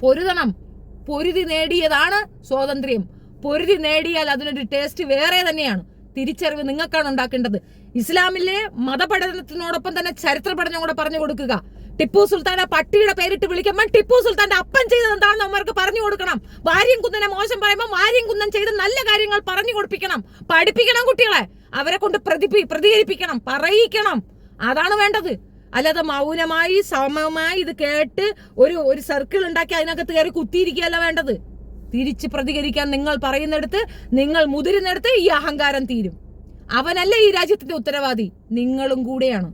പൊരുതണം. പൊരുതി നേടിയതാണ് സ്വാതന്ത്ര്യം. പൊരുതി നേടിയാൽ അതിനൊരു ടേസ്റ്റ് വേറെ തന്നെയാണ്. തിരിച്ചറിവ് നിങ്ങൾക്കാണ് ഉണ്ടാക്കേണ്ടത്. ഇസ്ലാമിലെ മതപഠനത്തിനോടൊപ്പം തന്നെ ചരിത്ര പഠനം കൂടെ പറഞ്ഞു കൊടുക്കുക. ടിപ്പു സുൽത്താനെ പട്ടിയുടെ പേരിട്ട് വിളിക്കുമ്പോൾ ടിപ്പു സുൽത്താന്റെ അപ്പൻ ചെയ്തത് എന്താണെന്ന് അവർക്ക് പറഞ്ഞു കൊടുക്കണം. വാര്യം കുന്നനെ മോശം പറയുമ്പോൾ വാര്യം കുന്നൻ ചെയ്ത നല്ല കാര്യങ്ങൾ പറഞ്ഞു കൊടുപ്പിക്കണം, പഠിപ്പിക്കണം കുട്ടികളെ. അവരെ കൊണ്ട് പ്രതികരിപ്പിക്കണം, പറയിക്കണം. അതാണ് വേണ്ടത്. അല്ലാതെ മൗനമായി സമമായി ഇത് കേട്ട് ഒരു സർക്കിൾ ഉണ്ടാക്കി അതിനകത്ത് കയറി കുത്തിയിരിക്കുകയല്ല വേണ്ടത്. തിരിച്ച് പ്രതികരിക്കാൻ നിങ്ങൾ പറയുന്നിടത്ത്, നിങ്ങൾ മുതിരുന്നിടത്ത് ഈ അഹങ്കാരം തീരും. അവനല്ല ഈ രാജ്യത്തിന്റെ ഉത്തരവാദി, നിങ്ങളും കൂടെയാണ്.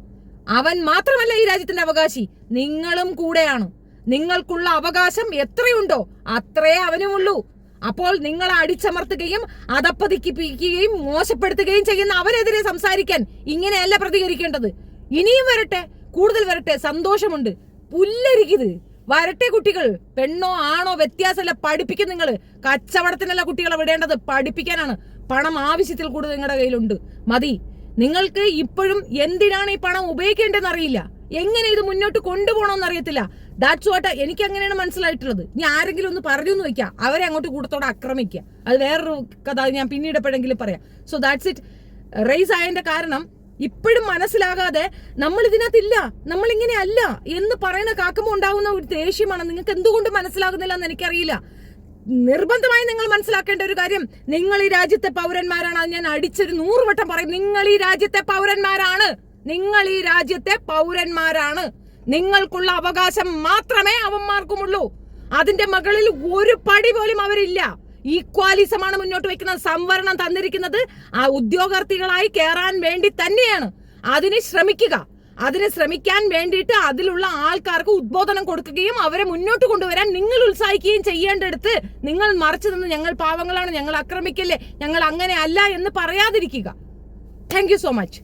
അവൻ മാത്രമല്ല ഈ രാജ്യത്തിന്റെ അവകാശി, നിങ്ങളും കൂടെയാണ്. നിങ്ങൾക്കുള്ള അവകാശം എത്രയുണ്ടോ അത്രേ അവനുമുള്ളൂ. അപ്പോൾ നിങ്ങൾ അടിച്ചമർത്തുകയും അതപ്പതിപ്പിക്കുകയും മോശപ്പെടുത്തുകയും ചെയ്യുന്ന അവരെതിരെ സംസാരിക്കാൻ ഇങ്ങനെയല്ല പ്രതികരിക്കേണ്ടത്. ഇനിയും വരട്ടെ, കൂടുതൽ വരട്ടെ, സന്തോഷമുണ്ട്. പുല്ലരിക്കിത് വരട്ടെ. കുട്ടികൾ പെണ്ണോ ആണോ വ്യത്യാസമല്ല, പഠിപ്പിക്കും. നിങ്ങൾ കച്ചവടത്തിനല്ല കുട്ടികളെ വിടേണ്ടത്, പഠിപ്പിക്കാനാണ്. പണം ആവശ്യത്തിൽ കൂടുതൽ നിങ്ങളുടെ കയ്യിലുണ്ട്, മതി. നിങ്ങൾക്ക് ഇപ്പോഴും എന്തിനാണ് ഈ പണം ഉപയോഗിക്കേണ്ടതെന്ന് അറിയില്ല, എങ്ങനെ ഇത് മുന്നോട്ട് കൊണ്ടുപോകണമെന്ന് അറിയത്തില്ല. ദാറ്റ്സ് വാട്ട് എനിക്ക് അങ്ങനെയാണ് മനസ്സിലായിട്ടുള്ളത്. ഇനി ആരെങ്കിലും ഒന്ന് പറഞ്ഞു എന്ന് വെക്കാം, അവരെ അങ്ങോട്ട് കൂട്ടത്തോടെ ആക്രമിക്കുക, അത് വേറൊരു കഥ, ഞാൻ പിന്നീട് എപ്പോഴെങ്കിലും പറയാം. So that's it. റേസ് ആയതിന്റെ കാരണം ഇപ്പോഴും മനസ്സിലാകാതെ നമ്മൾ ഇതിനകത്തില്ല, നമ്മൾ ഇങ്ങനെ അല്ല എന്ന് പറയുന്ന കാക്കുമ്പോൾ ഉണ്ടാകുന്ന ഒരു ദേഷ്യമാണ്. നിങ്ങൾക്ക് എന്തുകൊണ്ട് മനസ്സിലാകുന്നില്ല എന്ന് എനിക്കറിയില്ല. നിർബന്ധമായി നിങ്ങൾ മനസ്സിലാക്കേണ്ട ഒരു കാര്യം, നിങ്ങൾ ഈ രാജ്യത്തെ പൗരന്മാരാണ്. അത് ഞാൻ അടിച്ചൊരു 100 വട്ടം പറയും. നിങ്ങൾ ഈ രാജ്യത്തെ പൗരന്മാരാണ്. നിങ്ങൾ ഈ രാജ്യത്തെ പൗരന്മാരാണ്. നിങ്ങൾക്കുള്ള അവകാശം മാത്രമേ അവന്മാർക്കുമുള്ളൂ. അതിന്റെ മകളിൽ ഒരു പടി പോലും അവരില്ല. ഈക്വാലിസമാണ് മുന്നോട്ട് വെക്കുന്നത്. സംവരണം തന്നിരിക്കുന്നത് ആ ഉദ്യോഗാർത്ഥികളായി കയറാൻ വേണ്ടി തന്നെയാണ്. അതിന് ശ്രമിക്കുക. അതിന് ശ്രമിക്കാൻ വേണ്ടിയിട്ട് അതിലുള്ള ആൾക്കാർക്ക് ഉദ്ബോധനം കൊടുക്കുകയും അവരെ മുന്നോട്ട് കൊണ്ടുവരാൻ നിങ്ങൾ ഉത്സാഹിക്കുകയും ചെയ്യേണ്ടടുത്ത് നിങ്ങൾ മറിച്ചു നിന്ന് ഞങ്ങൾ പാവങ്ങളാണ്, ഞങ്ങൾ ആക്രമിക്കല്ലേ, ഞങ്ങൾ അങ്ങനെ അല്ല എന്ന് പറയാതിരിക്കുക. Thank you so much.